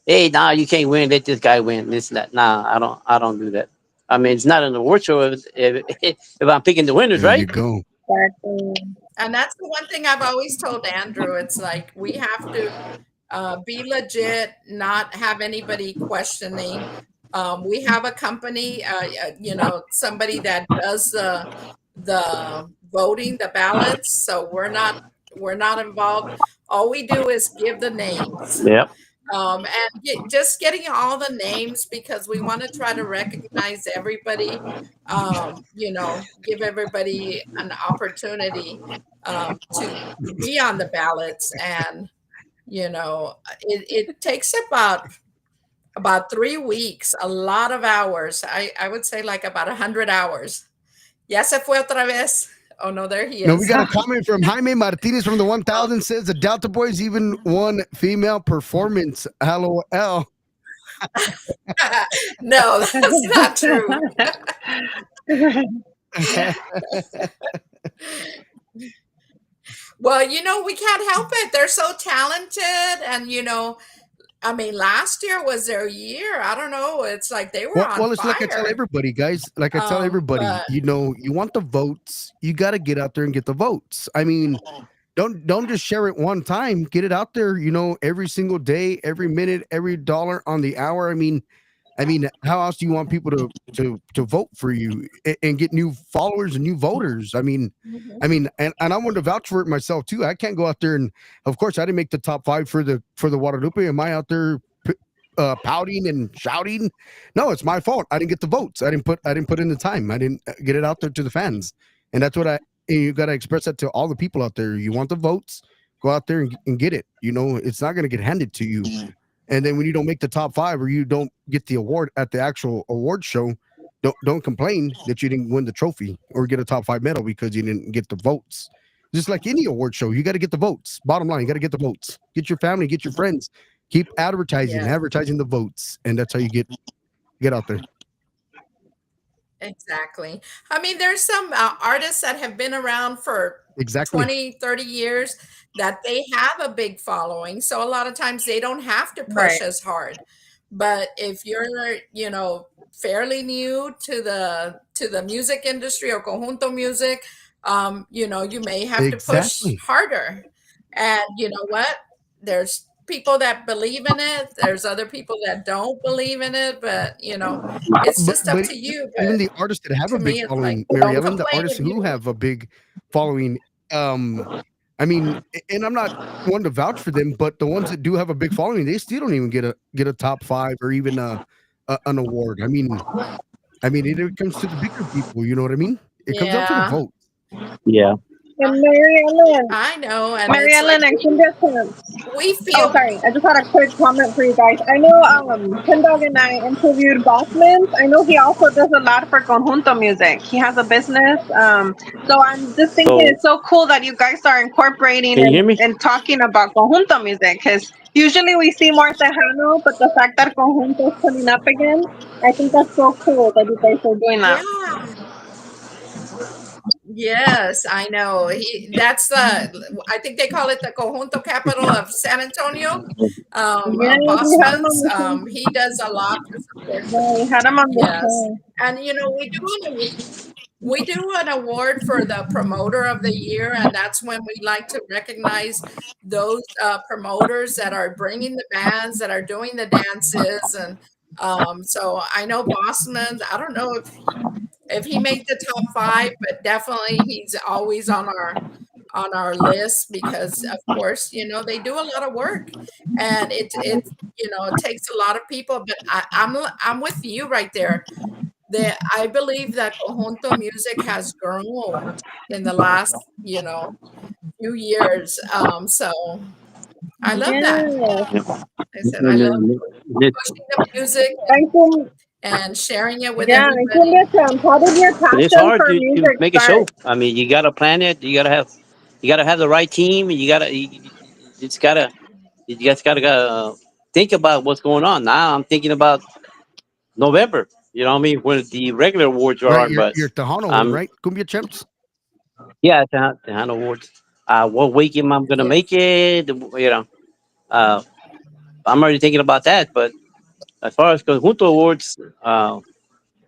Hey, nah, you can't win. Let this guy win. This and that. Nah, I don't do that. I mean, it's not an award show if I'm picking the winners, There you right? go. Exactly. And that's the one thing I've always told Andrew. It's like we have to be legit, not have anybody questioning. We have a company, somebody that does the voting, the ballots. So we're not involved. All we do is give the names. Yep. And just getting all the names because we want to try to recognize everybody, give everybody an opportunity to be on the ballots. And, it takes about 3 weeks, a lot of hours. I would say like about 100 hours. Ya se fue otra vez. Oh, no, there he No, we is. got a comment from Jaime Martinez from the 1000 says the Delta Boys even won female performance. LOL. No, that's not true. Well, we can't help it. They're so talented. And, I mean, last year was their year. I don't know. It's like they were on Well, it's fire. like I tell everybody, guys. Like I tell everybody, but you want the votes, you got to get out there and get the votes. I mean, don't just share it one time. Get it out there, every single day, every minute, every dollar on the hour. I mean, how else do you want people to vote for you and get new followers and new voters? Mhm. And I want to vouch for it myself too. I can't go out there and, of course, I didn't make the top 5 for the Guadalupe. Am I out there pouting and shouting? No, it's my fault. I didn't get the votes. I didn't put in the time. I didn't get it out there to the fans, and that's what you got to express that to all the people out there. You want the votes? Go out there and get it. It's not going to get handed to you. And then when you don't make the top 5 or you don't get the award at the actual award show, don't complain that you didn't win the trophy or get a top 5 medal because you didn't get the votes. Just like any award show, you got to get the votes. Bottom line, you got to get the votes. Get your family, get your friends. Keep advertising the votes, and that's how you get out there. Exactly. I mean, there's some artists that have been around for Exactly. 20, 30 years that they have a big following. So a lot of times they don't have to push Right. as hard. But if you're, fairly new to the music industry or conjunto music, you may have to Exactly. push harder. And you know what? There's people that believe in it. There's other people that don't believe in it, but it's just up But to you. even But the artists that have to a big me, it's like, following, don't Mary Ellen, the complain artists if you who have a big following, and I'm not one to vouch for them, but the ones that do have a big following, they still don't even get a top 5 or even an award. I mean, it comes to the bigger people. You know what I mean? It comes down to the Yeah, vote. Yeah. And Mary Ellen, I know. And Mary it's Ellen like and Cumbia Champs. we Oh, feel, sorry. I just had a quick comment for you guys. I know Hendawg and I interviewed Bossman. I know he also does a lot for conjunto music. He has a business. So I'm just thinking So it's so cool that you guys are incorporating can you hear me? and talking about conjunto music because usually we see more Tejano, but the fact that conjunto is coming up again, I think that's so cool that you guys are doing that. yeah. Yes, I know. That's I think they call it the conjunto capital of San Antonio. Yes, we had him on Bossman's, the show. he does a lot to support. Yeah, we had him on the Yes, show. and we do an award for the promoter of the year, and that's when we like to recognize those promoters that are bringing the bands, that are doing the dances, and so I know Bossman. I don't know if he made the top 5, but definitely he's always on our list because of course they do a lot of work, and it takes a lot of people. But I'm with you right there. I believe that conjunto music has grown in the last few years. So I love that. Yes. I said I love pushing the music. I think and sharing it with Yeah, and everybody. Cumbia Champs, how did your But it's passion hard for to music make a start? show. I mean, you gotta plan it. You gotta have the right team, and it's gotta you just gotta think about what's going on. Now I'm thinking about November. You know what I mean? When the regular awards are Right, on, but your Tejano award, um, right? Cumbia champs. yeah, the Hannah Awards. What week am I gonna Yes. make it? You know, uh, I'm already thinking about that. But as far as Conjunto Awards,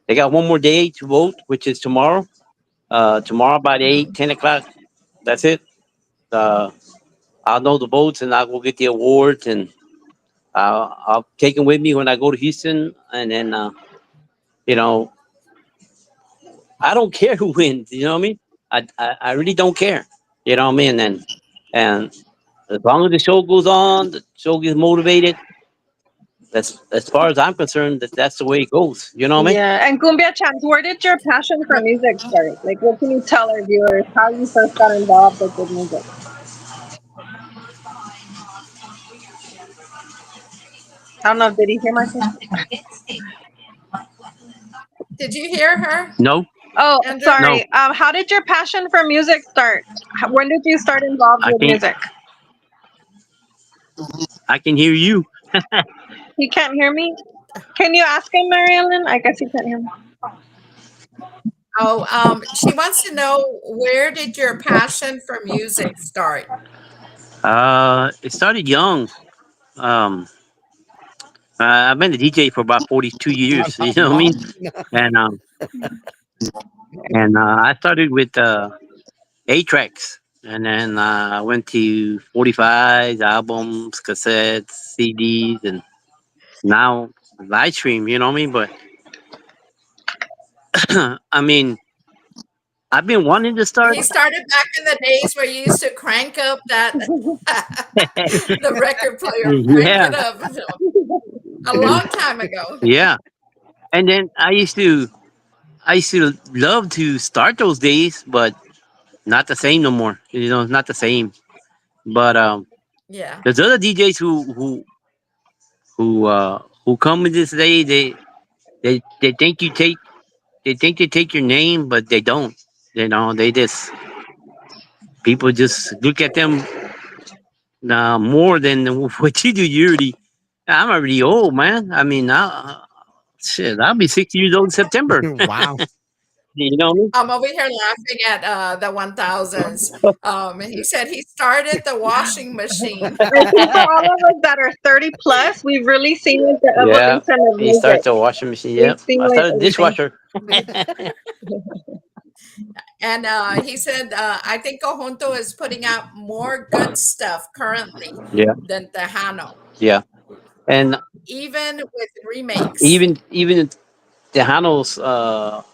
they got one more day to vote, which is tomorrow. Tomorrow about 8, 10 o'clock. That's it. Uh, I'll know the votes and I'll go get the awards and I'll take them with me when I go to Houston. And then, you know, I don't care who wins. You know what I mean? I really don't care. You know what I mean? And as long as the show goes on, the show gets motivated. That's as far as I'm concerned. That's the way it goes. You know what I mean? Yeah, and Cumbia Champs, where did your passion for Well, music start? Like, what can you tell our viewers how you first got involved with good music? I don't know. Did he hear my question? did you hear her, No, Oh, Andrew? no. sorry. How did your passion for music start? When did you start involved I with can't. music? I can hear you. He can't hear me. Can you ask him, Marilyn? I guess he can't hear me. Oh, she wants to know, where did your passion for music start? It started young. Um, I've been a DJ for about 42 Not years. You how know what I mean? long? And I started with 8 tracks, and then I went to 45s, albums, cassettes, CDs, and now live stream. You know what I mean? But I mean, I've been wanting to start. He started back in the days where you used to crank up that the record player, crank Yeah, it up, a long time ago. yeah. And then I used to love to start those days, but not the same no more. You know, it's not the same. But Yeah. there's other DJs who come in this day. They think they take your name, but they don't. You know, they just people just look at them more than what you do. You already, I'm already old, man. I mean, shit, I'll be 60 years old in September. Wow. You know what I mean? I'm over here laughing at the 1000s. He said he started the washing machine. I think for all of us that are 30 plus, we've really seen like the Yeah. evolution of You start music. the washing machine. We've Yep. seen I like started the everything. dishwasher. And he said, I think Conjunto is putting out more good stuff currently Yeah. than Tejano, Yeah. And even with remakes. even Tejano's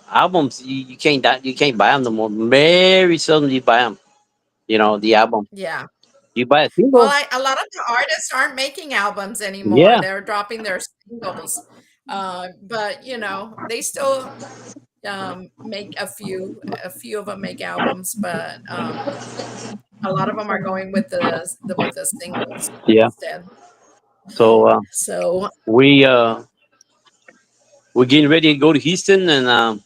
albums, you can't buy them no more. Very seldom you buy them. You know the album. Yeah. You buy a Well, single. a lot of the artists aren't making albums anymore. Yeah. They're dropping their singles. But they still make a few of them make albums, but a lot of them are going with the singles Yeah. instead. So So we we're getting ready to go to Houston, and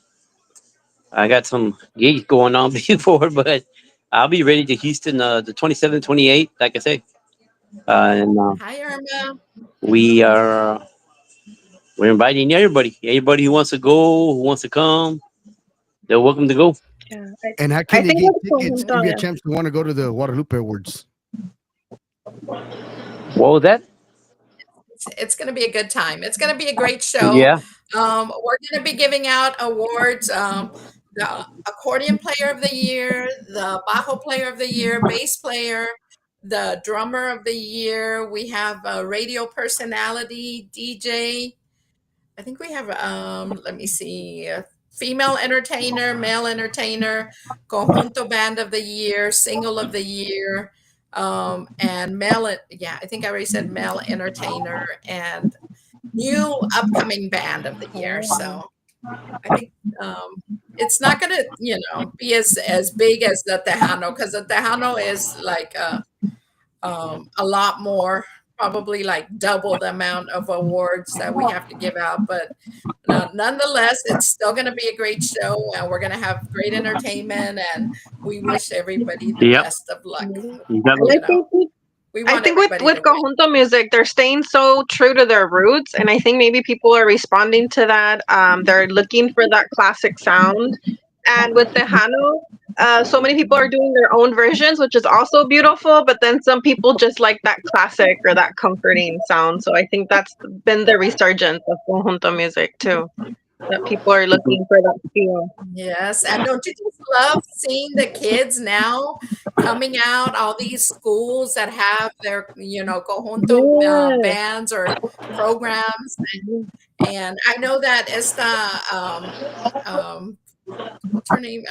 I got some gigs going on before, but I'll be ready to Houston the 27th, 28th, like I say. And hi, Irma. we are we're inviting everybody. Everybody who wants to go, who wants to come, they're welcome to go. Yeah, And how I can they think get with tickets? Conjunto, Cumbia yeah. champs who want to go to the Guadalupe Awards. What was that? It's going to be a good time. It's going to be a great show. Yeah, We're going to be giving out awards. The accordion player of the year, the bajo player of the year, bass player, the drummer of the year. We have a radio personality, DJ. I think we have, let me see, a female entertainer, male entertainer, conjunto band of the year, single of the year, and yeah, I think I already said male entertainer and new upcoming band of the year. So I think it's not going to, be as big as the Tejano, because the Tejano is like a lot more probably like double the amount of awards that we have to give out. But nonetheless, it's still going to be a great show, and we're going to have great entertainment. And we wish everybody the Yep. best of luck. You got And it. We I want think everybody with to win. conjunto music, they're staying so true to their roots, and I think maybe people are responding to that. They're looking for that classic sound, and with Tejano, so many people are doing their own versions, which is also beautiful. But then some people just like that classic or that comforting sound. So I think that's been the resurgence of conjunto music too. That people are looking for that feel. Yes, and don't you just love seeing the kids now coming out, all these schools that have their, conjunto Yes. bands or programs. And I know that what's her name?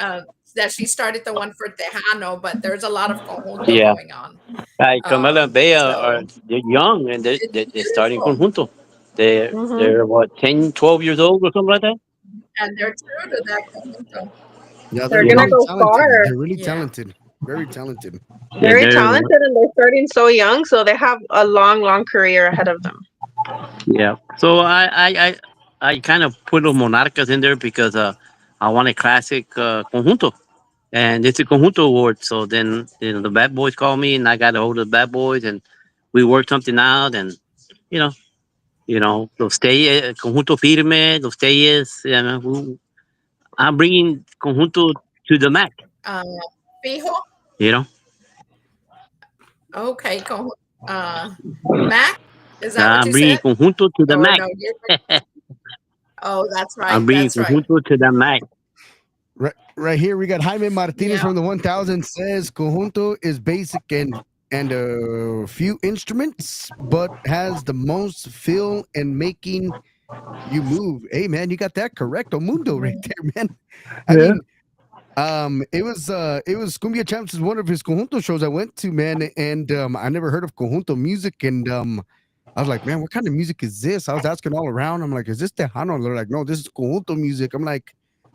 That she started the one for Tejano, but there's a lot of conjunto Yeah. going on. Like Camila and Bea are So they're young and it's they're starting beautiful, conjunto. Hmm. They're what 10, 12 years old or something like that. and they're true to that conjunto. Yeah, they're They're You gonna know. really go talented. far. They're really Yeah. talented. Very talented. Yeah, Very talented, and they're starting so young, so they have a long, long career ahead of them. yeah. So I kind of put los Monarcas in there because I want a classic conjunto. And it's a conjunto award. So then the bad boys called me and I got a hold of the bad boys and we worked something out and you know, los Telles, conjunto firme, los Telles, I'm bringing conjunto to the Mac, Uh, Fijo, you know. okay, Mac, is that what I'm you bringing said? conjunto to the Or Mac. no? Oh, that's I'm right. bringing That's right. conjunto to the Mac. Right here, we got Jaime Martinez Yeah. from the 1000 says conjunto is basic and a few instruments, but has the most feel and making you move. Hey man, you got that correct, Mundo, right there, man. I Yeah. mean, it was Cumbia Champs is one of his conjunto shows I went to, man, and I never heard of conjunto music, and I was like, man, what kind of music is this? I was asking all around. I'm like, is this Tejano? They're like, no, this is conjunto music. I'm like,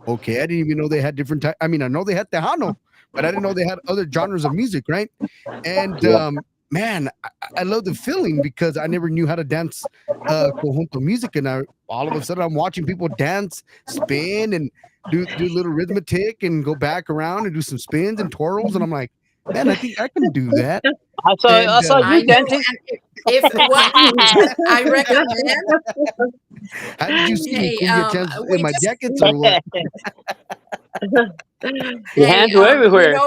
okay, I didn't even know they had different types. I mean, I know they had Tejano, but I didn't know they had other genres of music, right? And Yeah. man, I love the feeling because I never knew how to dance conjunto music, and all of a sudden I'm watching people dance, spin, and do a little arithmetic, and go back around and do some spins and twirls, and I'm like, man, I think I can do that. I And saw I you know. dancing. And if what I recommend, how did you see me, hey, Cumbia Champs, in we my just, jackets or what? Your hey, hands were everywhere.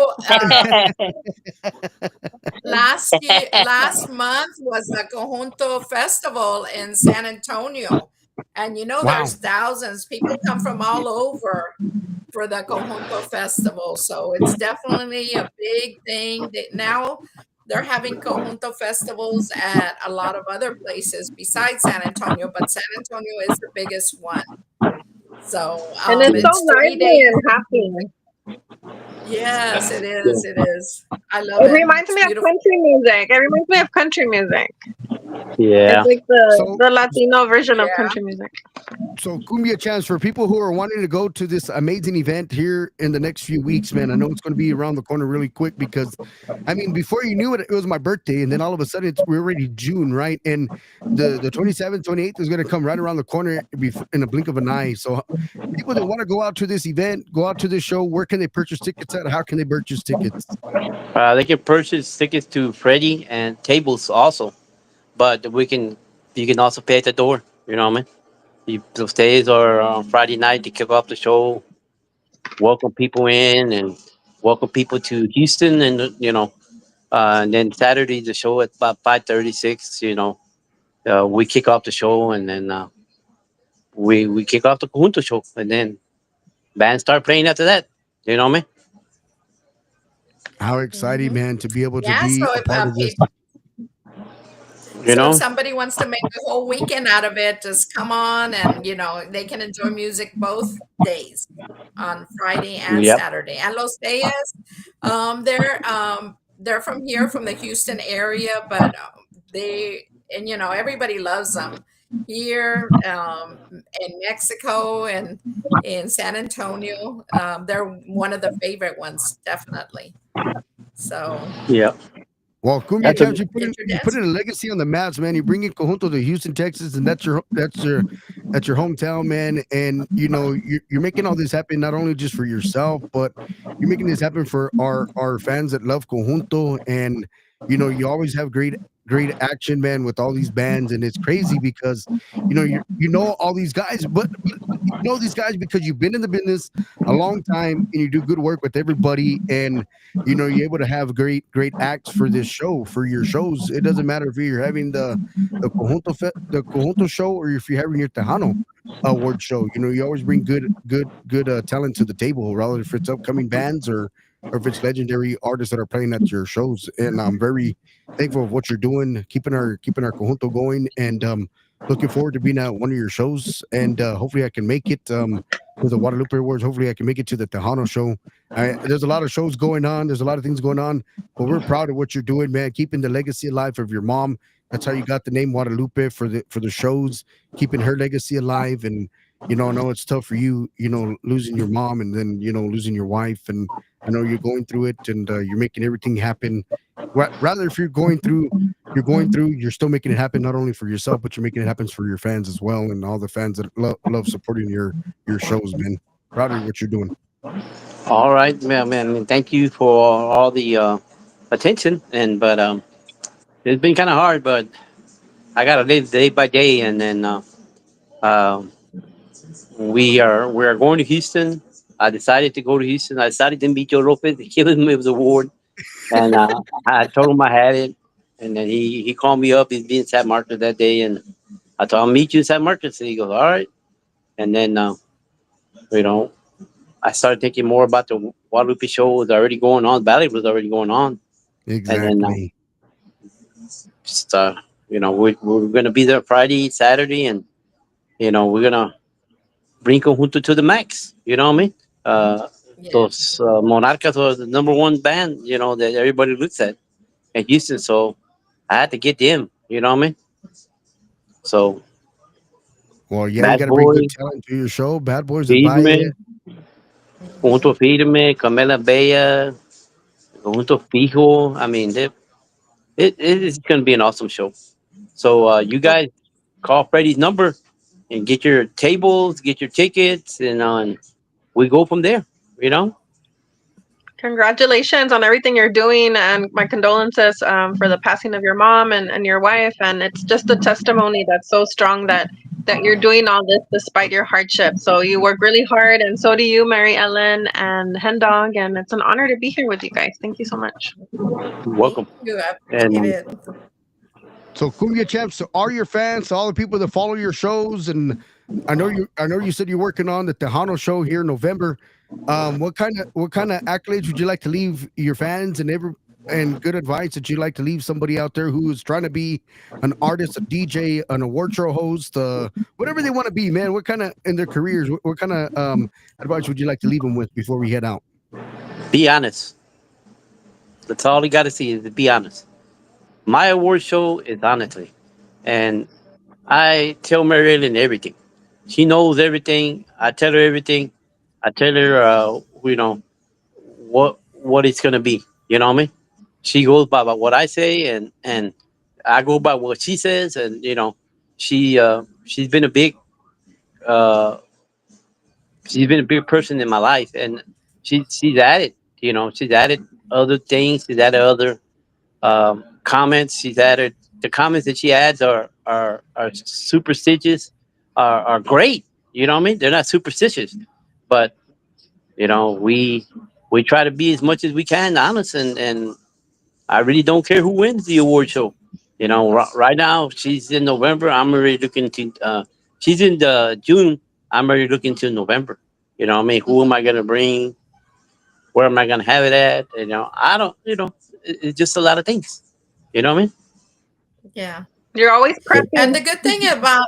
last month was the Conjunto Festival in San Antonio. And Wow. there's thousands. People come from all over for the Conjunto Festival. So it's definitely a big thing. Now they're having Conjunto festivals at a lot of other places besides San Antonio, but San Antonio is the biggest one. So And it's so it's 3 days. lively and happy. Yes, it Yeah. is. It is. I love It it. reminds It's me of beautiful. country music. It reminds me of country music. Yeah. It's like So the Latino version of Yeah. country music. So Cumbia Champs, for people who are wanting to go to this amazing event here in the next few weeks, man, I know it's going to be around the corner really quick because, I mean, before you knew it, it was my birthday, and then all of a sudden we're already June, right? And the 27th, 28th is going to come right around the corner in a blink of an eye. So people that want to go out to this event, go out to this show, where can they purchase tickets at? How can they purchase tickets? They can purchase tickets to Freddie and tables also, but you can also pay at the door. You know what I mean? Those days are on Friday night to kick off the show, welcome people in, and welcome people to Houston, and and then Saturday the show at about 5:36. We kick off the show, and then we kick off the Conjunto show, and then bands start playing after that. You know what I mean? How exciting, Hmm. man, to be able to Yeah. be So a part of this. You if know? somebody wants to make a whole weekend out of it, just come on, and they can enjoy music both days, on Friday and Yep. Saturday. And Los Reyes, they're from here, from the Houston area, but everybody loves them here, in Mexico and in San Antonio. They're one of the favorite ones, definitely. So Yep. Well, Cumbia That's a Champs, Get your you put dance. in a legacy on the maps, man. You bring in Conjunto to Houston, Texas, and that's your hometown, man. And you know you're making all this happen not only just for yourself, but you're making this happen for our fans that love Conjunto. And you know you always have great action, man, with all these bands, and it's crazy because you know all these guys, but you know these guys because you've been in the business a long time and you do good work with everybody and you know you're able to have great acts for this show for your shows. It doesn't matter if you're having the conjunto show or if you're having your tejano award show. You know you always bring good talent to the table, rather if it's upcoming bands or if it's legendary artists that are playing at your shows. And I'm very thankful of what you're doing, keeping our conjunto going, and looking forward to being at one of your shows. And hopefully I can make it to the Guadalupe Awards. Hopefully I can make it to the Tejano show. There's a lot of shows going on. There's a lot of things going on, but we're proud of what you're doing, man. Keeping the legacy alive of your mom. That's how you got the name Guadalupe for the shows. Keeping her legacy alive, and I know it's tough for you. Losing your mom and then losing your wife, and I know you're going through it, and you're making everything happen. Rather, if you're going through, you're still making it happen not only for yourself, but you're making it happen for your fans as well, and all the fans that love supporting your shows, man. Proud of what you're doing. All right, man. I mean, thank you for all the attention, and but it's been kind of hard, but I gotta live day by day, and then uh, we are going to Houston. I decided to go to Houston. I decided to meet Joe Lopez to give him his award, and I told him I had it, and then he called me up. He'd be in San Marcos that day, and I told him I'll meet you in San Marcos. And he goes, all right, and then you know I started thinking more about the Guadalupe show was already going on. Ballet was already going on, and then Exactly. just we're gonna be there Friday, Saturday, and we're gonna bring Conjunto to the max. You know what I mean? Uh, Yeah. those Monarcas was the number one band. That everybody looks at in Houston. So I had to get them. You know what I mean? So Well, yeah, you Bad got to bring good Boy, talent to your show. Bad Boys del Firme, Valle. Conjunto Mhm. Firme, Camela Bella, Conjunto Fijo. I mean, it is gonna be an awesome show. So you Well, guys call Freddie's number and get your tables, get your tickets, and we go from there. You know, congratulations on everything you're doing, and my condolences for the passing of your mom and your wife. And it's just a testimony that's so strong that you're doing all this despite your hardship. So you work really hard, and so do you, Mary Ellen and Hendawg. And it's an honor to be here with you guys. Thank you so much. you're Thank welcome. you. I appreciate And it. So Cumbia Champs are your fans, all the people that follow your shows, and I know you said you're working on the Tejano show here in November. What kind of accolades would you like to leave your fans and good advice that you'd like to leave somebody out there who is trying to be an artist, a DJ, an award show host, whatever they want to be, man? What kind of in their careers? What kind of advice would you like to leave them with before we head out? be honest. That's all you got to see is to be honest. My award show is honestly, and I tell Marilyn everything. She knows everything. I tell her everything. I tell her, what it's gonna be. You know what I mean? She goes by what I say, and I go by what she says, and she's been a uh, big person in my life, and she's added. She's added other things. She's added other comments. She's added the comments that she adds are superstitious, are great. You know what I mean? They're not superstitious, but we try to be as much as we can honest, and I really don't care who wins the award show. Right now she's in November. I'm already looking to. She's in the June. I'm already looking to November. You know what I mean? Who am I gonna bring? Where am I gonna have it at? I don't. It's just a lot of things. You know what I mean? Yeah. You're always And prepping. the good thing about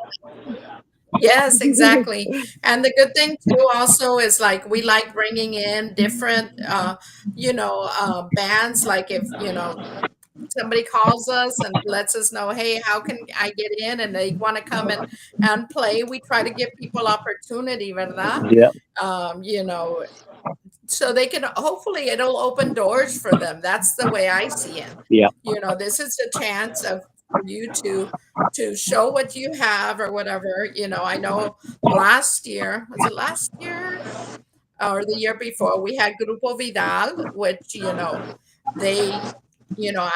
yes, exactly. And the good thing too also is like we like bringing in different bands like if somebody calls us and lets us know, hey, how can I get in? And they want to come and play. We try to give people opportunity, ¿verdad? Yeah. Um, you know, so they can, hopefully it'll open doors for them. That's the way I see it. Yeah. This is a chance for you to show what you have or whatever. I know last year, was it last year or the year before, we had Grupo Vidal, which, they,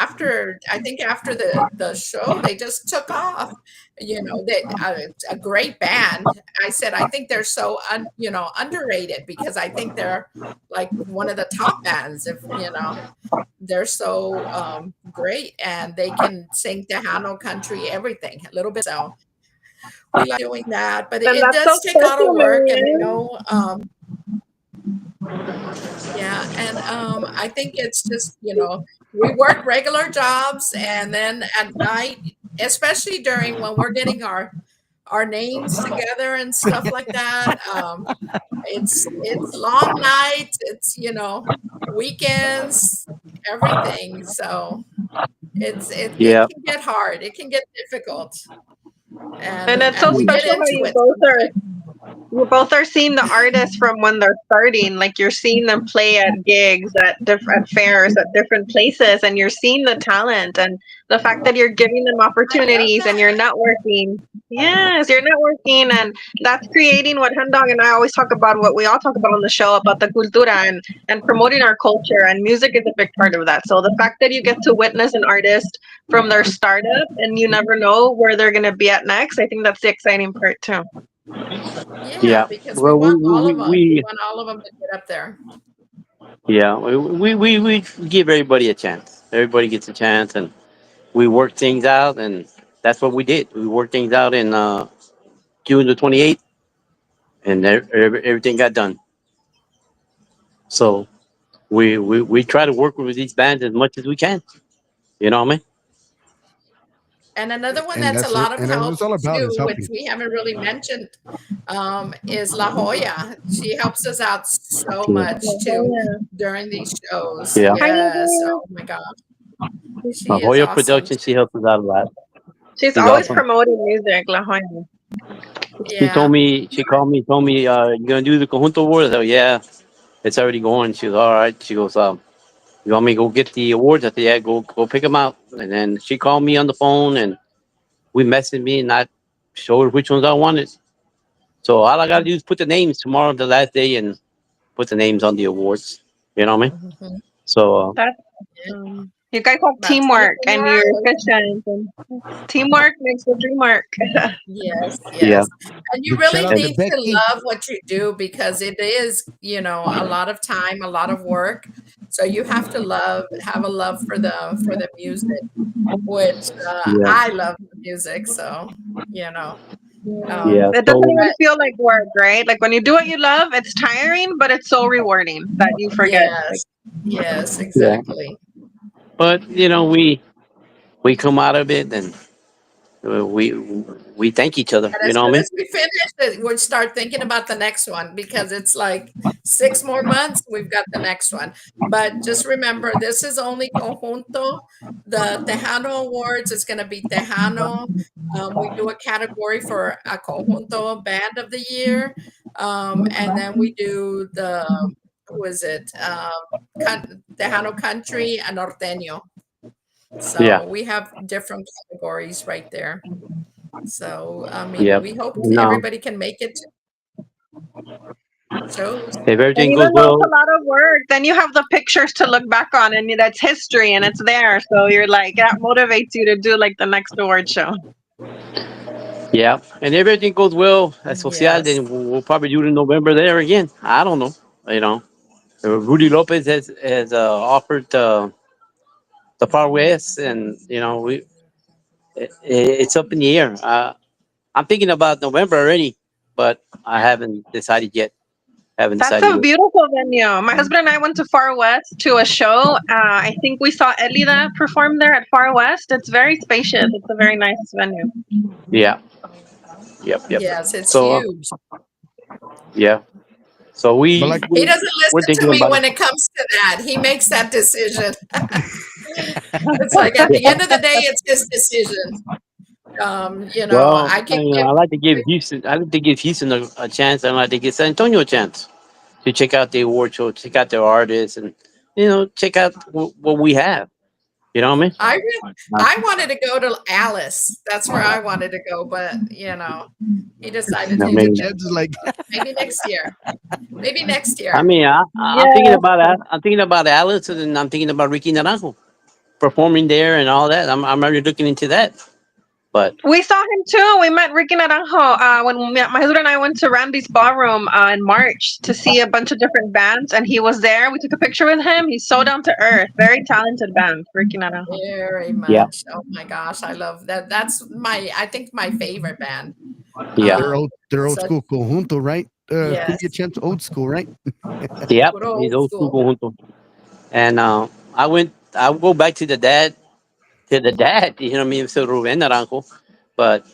after, I think after the show, they just took off. It's a great band. I said, I think they're so, underrated, because I think they're like one of the top bands. If, they're so great, and they can sing Tejano country, everything, a little bit. So we like doing that, but And it that's so does take a lot of special, work. And Marianne. yeah, and I think it's just, we work regular jobs, and then at night, especially during when we're getting our names together and stuff like that, it's long nights, it's, weekends, everything. So it Yeah. can get hard, it can get difficult, And it's so and we get special how into it. you both are seeing the artists from when they're starting. Like, you're seeing them play at gigs, at different fairs, at different places, and you're seeing the talent and the fact that you're giving them I love opportunities and that. you're networking. Yes, you're networking, and that's creating what Hendawg and I always talk about, what we all talk about on the show, about the cultura and promoting our culture, and music is a big part of that. So the fact that you get to witness an artist from their startup and you never know where they're going to be at next, I think that's the exciting part too. Yeah, Yeah. because we Well, want all we, of them. we We want all of them to get up there. yeah, we give everybody a chance. Everybody gets a chance, and we work things out, and that's what we did. We worked things out in June the 28th, and everything got done. So we try to work with these bands as much as we can. You know what I mean? And another one And that's a that's what lot of and that's what help it's all about, too, is which helping. we haven't really mentioned, is La Jolla. She helps us out so Yeah. much too during these shows. Yeah. Hi, Yes. Alizé. Oh my God. My She is Hoya awesome. production, she helps us out a lot. She's She's always awesome. promoting music, La Jolla. Yeah. She called me, told me, you gonna do the Conjunto Awards? I said, yeah, it's already going. She was all right. She goes, you want me to go get the awards? I said, yeah, go pick them out. And then she called me on the phone, and we messaged me, and I showed her which ones I wanted. So all I gotta do is put the names tomorrow, the last day, and put the names on the awards. You know what I mean? Mhm. So That's Yeah. you guys have About 24 teamwork and you're hours. efficient. And teamwork makes the dream work. Yes, yeah, yes. And you Big shout really out and, to need to Becky. love what you do, because it is, a lot of time, a lot of work. So you have to have a love for the music, which yeah, I love the music. So, you know, yeah. It doesn't So even feel like work, right? Like when you do what you love, it's tiring, but it's so rewarding that you forget. Like, yes, yes, yeah, exactly. but we come out of it, and we thank each other. And You as know what I soon mean? as we finish it, we'll start thinking about the next one, because it's like 6 more months, we've got the next one. But just remember, this is only conjunto. The Tejano Awards is going to be Tejano. We do a category for a conjunto band of the year. And then we do who is it? Tejano country and norteño. Yeah, So we have different categories right there. So, I mean, yeah. we hope No, everybody can make it to shows. if and everything even goes though it's a well, lot of work, then you have the pictures to look back on, and that's history, and it's there. So you're like, that motivates you to do like the next award show. yeah. And if everything goes well at Social, Yes. then we'll probably do it in November there again. I don't know. You know, Rudy Lopez has offered the Far West, and it's up in the air. I'm thinking about November already, but I haven't decided yet. Haven't That's decided a yet. beautiful venue. My husband and I went to Far West to a show. I think we saw Elida perform there at Far West. It's very spacious. It's a very nice venue. Yeah. Yep. Yes, it's So huge. yeah. So But like He doesn't we're listen to thinking me about it. when it comes to that. He makes that decision. It's like at the end of the day, it's his decision. Well, I can give. I like to give Houston. I like to give Houston a chance. I like to give San Antonio a chance. to check out the award show, check out their artists, and check out what we have. You know what I mean? I wanted to go to Alice. That's where I wanted to go, but he decided I he Cumbia mean, Champs is like, maybe next year. Maybe next I year. mean, I'm thinking Yes. about that. I'm thinking about Alice, and I'm thinking about Ricky Naranjo performing there and all that. I'm already looking into that. But We saw him too. We met Ricky Naranjo when my husband and I went to Randy's ballroom in March to see a bunch of different bands, and he was there. We took a picture with him. He's so down to earth, very talented band, Ricky Naranjo. Very yeah, much. Oh my gosh, I love that. That's I think my favorite band. yeah, they're old Such school conjunto, right? Cumbia yes, Champs old school, right? yeah. puro He's old old school school. conjunto. And I'll go back to the dad, you know what I mean, so Ruben Naranjo, but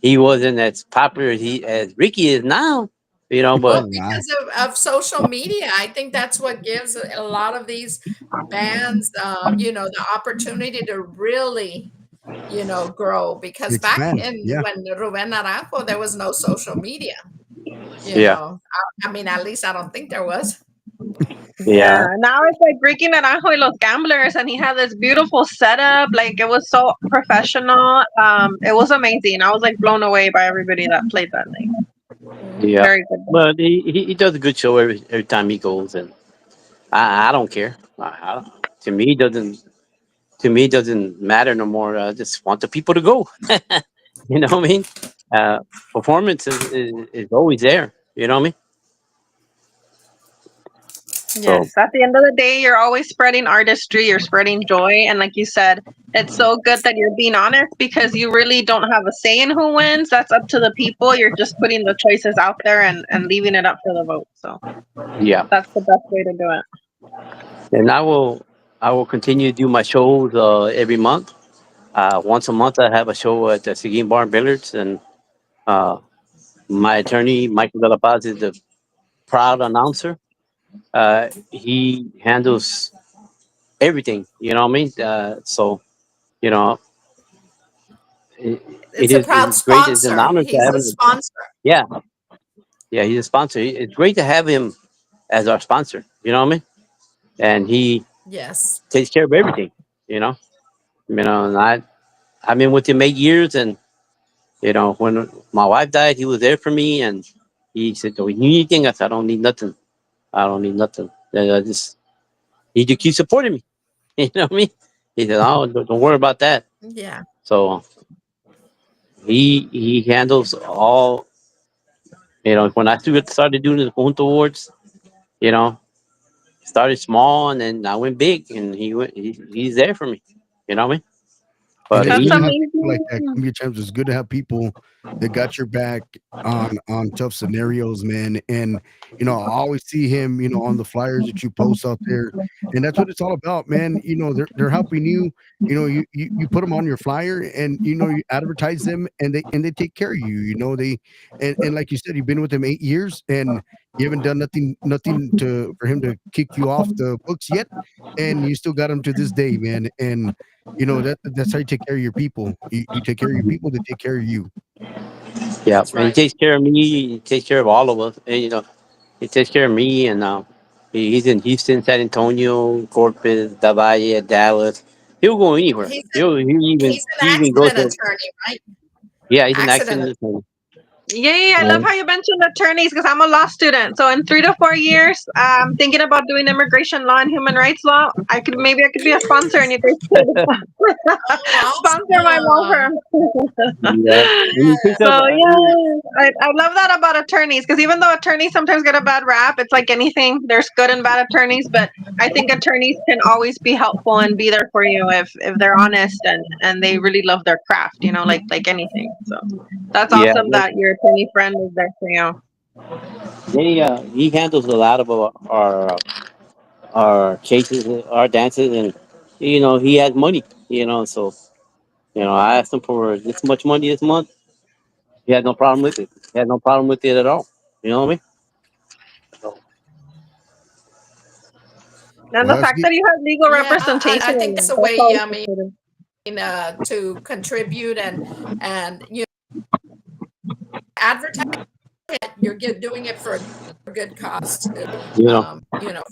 he wasn't as popular as Ricky is now, Well, but Oh wow. because of social media, I think that's what gives a lot of these bands, the opportunity to really, grow. Because back Expand. in Yeah. when Ruben Naranjo, there was no social media. yeah, I mean, at least I don't think there was. yeah, Yeah, now it's like Ricky Naranjo y Los Gamblers, and he had this beautiful setup. Like it was so professional. It was amazing. I was like blown away by everybody that played that night. yeah. Very good. But he does a good show every time he goes, and I don't care. I don't, to me, it doesn't matter no more. I just want the people to go. You know what I mean? Uh, Performance is always there. You know what I mean? Yes, So at the end of the day, you're always spreading artistry, you're spreading joy. And like you said, it's so good that you're being honest because you really don't have a say in who wins. That's up to the people. You're just putting the choices out there and leaving it up for the vote. So yeah, that's the best way to do it. and I will continue to do my shows every month. Once a month, I have a show at the Seguin Bar and Billiards, and uh, my attorney Michael De La Paz is the proud announcer. He handles everything. You know what I mean? So you know, it, It's a it proud is great. It's an sponsor. honor to He's have a him. sponsor. Yeah, yeah, he's a sponsor. It's great to have him as our sponsor. You know what I mean? And he Yes. takes care of everything. You know, and I've been with him 8 years, and when my wife died, he was there for me, and he said, "Oh, you need anything?" I said, "I don't need nothing. I don't need nothing. I just need to keep supporting me." You know what I mean? He said, "Oh, don't worry about that." Yeah. So he handles all. When I started doing the Punto Awards, you know, started small and then I went big, and he's there for me. You know what I mean? And But it's That's good to he, have people like that. amazing. Cumbia Champs, it's good to have people that got your back on tough scenarios, man. And I always see him, on the flyers that you post out there, and that's what it's all about, man. They're helping you. You put them on your flyer, and you advertise them, and they take care of you. They and like you said, you've been with them 8 years, and you haven't done nothing to for him to kick you off the books yet, and you still got him to this day, man. And that's how you take care of your people. You take care of your people, they take care of you. yeah, That's and he right. takes care of me. He takes care of all of us. And he takes care of me, and he's in Houston, San Antonio, Corpus, the Valle, Dallas. He'll go anywhere. He's he's He an even goes accident to. attorney, right? Yeah, he's an Accident. accident attorney. Yeah, I love And how you mentioned attorneys because I'm a law student. So in 3 to 4 years, I'm thinking about doing immigration law and human rights law. I could be a sponsor, and you guys could Oh, sponsor my law awesome. firm. yeah, and he picks up. So yeah, I love that about attorneys because even though attorneys sometimes get a bad rap, it's like anything. There's good and bad attorneys, but I think attorneys can always be helpful and be there for you if they're honest and they really love their craft. Like anything. So that's Yeah, awesome that your attorney friend is there for you. he handles a lot of our chases, our dances, and he has money. So I asked him for this much money this month. He had no problem with it. He had no problem with it at all. You know what I mean? So, And Well, the that's fact good. that you have legal Yeah, I representation, think that's a that's way. always I appreciated. mean, to contribute and advertise you're doing it for a good cause too. You know,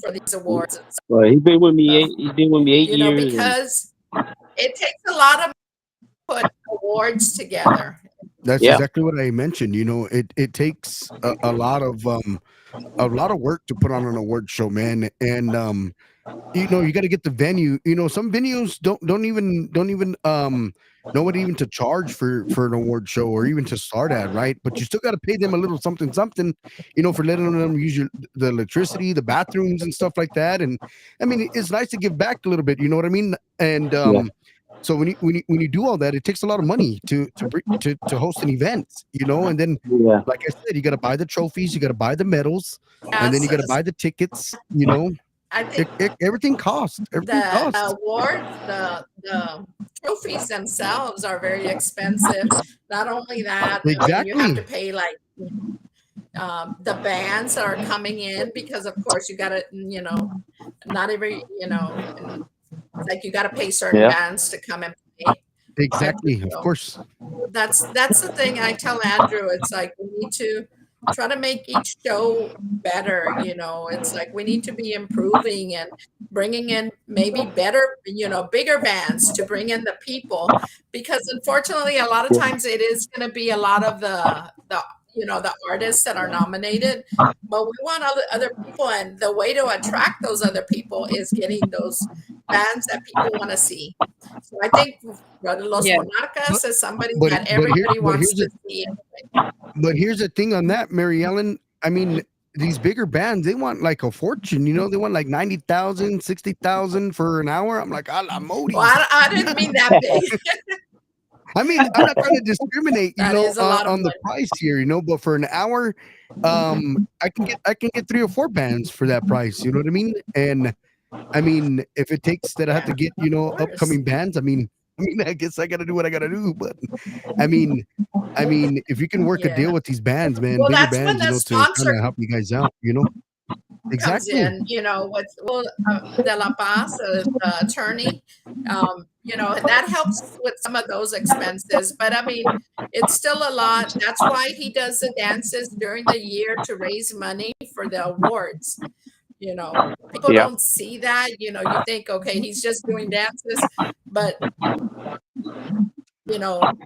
For these awards and well, he's been with me. stuff. He's been with me 8 years, and Because it takes a lot of put awards together. That's yeah, exactly what I mentioned. It takes a lot of work to put on an award show, man. And you got to get the venue. Some venues don't even know what even to charge for an award show or even to start at, right? But you still got to pay them a little something, for letting them use the electricity, the bathrooms, and stuff like that. And I mean, it's nice to give back a little bit. You know what I mean? And yeah, so when you do all that, it takes a lot of money to host an event, and then, yeah. like I said, you got to buy the trophies, you got to buy the medals, and then you got to Yes, buy the tickets. I think Everything costs. Everything the costs. awards, the trophies themselves are very expensive. Not only that, I mean, you have to Exactly. pay like the bands that are coming in because, of course, you got to, not every, like you got to pay certain Yeah. bands to come and play. Exactly. Of So course. that's the thing I tell Andrew. It's like we need to try to make each show better. It's like we need to be improving and bringing in maybe better, bigger bands to bring in the people, because unfortunately a lot of times it is going to be a lot of the artists that are nominated, but we want other people, and the way to attract those other people is getting those bands that people want to see. So I think Los Yeah. Monarcas is somebody But that but here everybody but wants here's to the see. here's the thing on that, Mary Ellen. I mean, these bigger bands, they want like a fortune. They want like 90,000, 60,000 for an hour. I'm like, a la Well, modis. I didn't mean that big. I mean, I'm not trying to discriminate, That is a lot of on the money. price here, but for an hour, I can get 3 or 4 bands for that price. You know what I mean? And I mean, if it takes that I have to get, Of course. upcoming bands, I guess I got to do what I got to do. But I mean, if you can work a Yeah. deal with these bands, man, Well, bigger that's when bands, the to sponsor kind of help you guys out, comes Exactly. in, with De La Paz, the attorney. That helps with some of those expenses. But I mean, it's still a lot. That's why he does the dances during the year to raise money for the awards. People Yeah. don't see that. You think, okay, he's just doing dances, but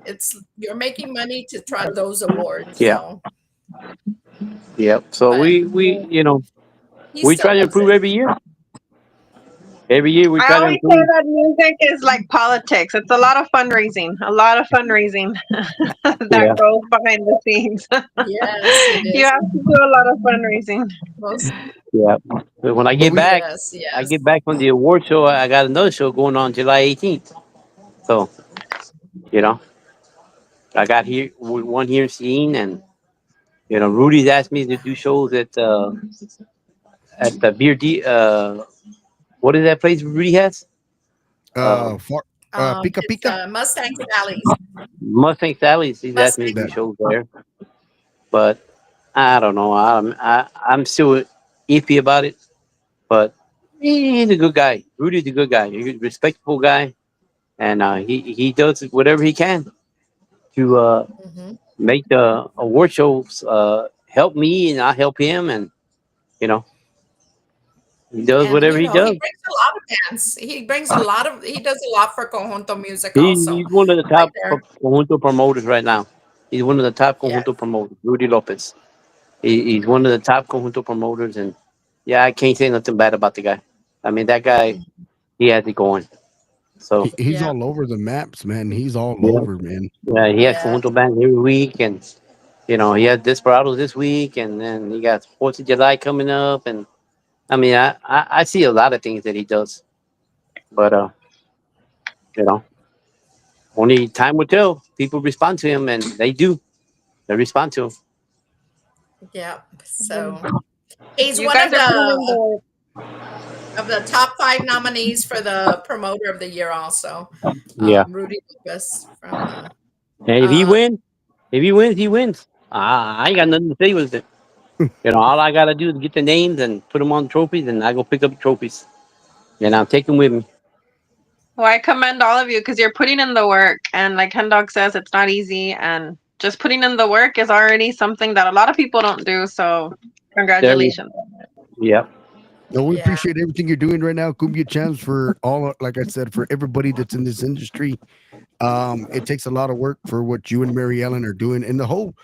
it's you're making money to try those awards. Yeah. So, Yep. So but he we still try to loves improve it. every year. Every year we I try to always say improve. that music is like politics. It's a lot of fundraising, Yeah. that goes behind the scenes. Yes, it You is. have to do a lot of fundraising. Most, Yeah. But when I But get we back, yes, I yes. get back from the award show. I got another show going on July 18th. So you know, I got here one here in Seine, and Rudy's asked me to do shows at the beer. What is that place Rudy has? uh for Pika It's Pika. Mustang Sally's. Mustang Sally's. He's asked me Mustang. to do That shows there, but I don't know. I'm still iffy about it. But he's a good guy. Rudy's a good guy. He's a respectable guy, and he does whatever he can to Mhm. make the award shows help me, and I help him, and you know he does And whatever he he does. brings a lot of bands. He does a lot for Conjunto Music He's also. one of the Right top there. conjunto promoters right now. He's one of the top Yes. conjunto promoters, Rudy Lopez. He's one of the top conjunto promoters, and yeah, I can't say nothing bad about the guy. I mean, that guy, he has it going. So he's Yeah. all over the maps, man. He's all yeah, over, man. yeah, he has Yes. conjunto bands every week, and he had Desperados this week, and then he got 4th of July coming up, and I mean, I see a lot of things that he does, but you know, only time will tell. People respond to him, and they do. They respond to him. Yeah. So he's You one guys of are putting in the the top 5 nominees for the promoter of the year also. Yeah. Rudy Lucas from And uh, if he wins, he wins. I ain't got nothing to say with it. All I gotta do is get the names and put them on trophies, and I go pick up the trophies, and I'll take them with me. Well, I commend all of you because you're putting in the work, and like Hendawg says, it's not easy, and just putting in the work is already something that a lot of people don't do. So There, congratulations. yeah. No, we Yeah. appreciate everything you're doing right now, Cumbia Champs, for all, like I said, for everybody that's in this industry. It takes a lot of work for what you and Mary Ellen are doing, and the whole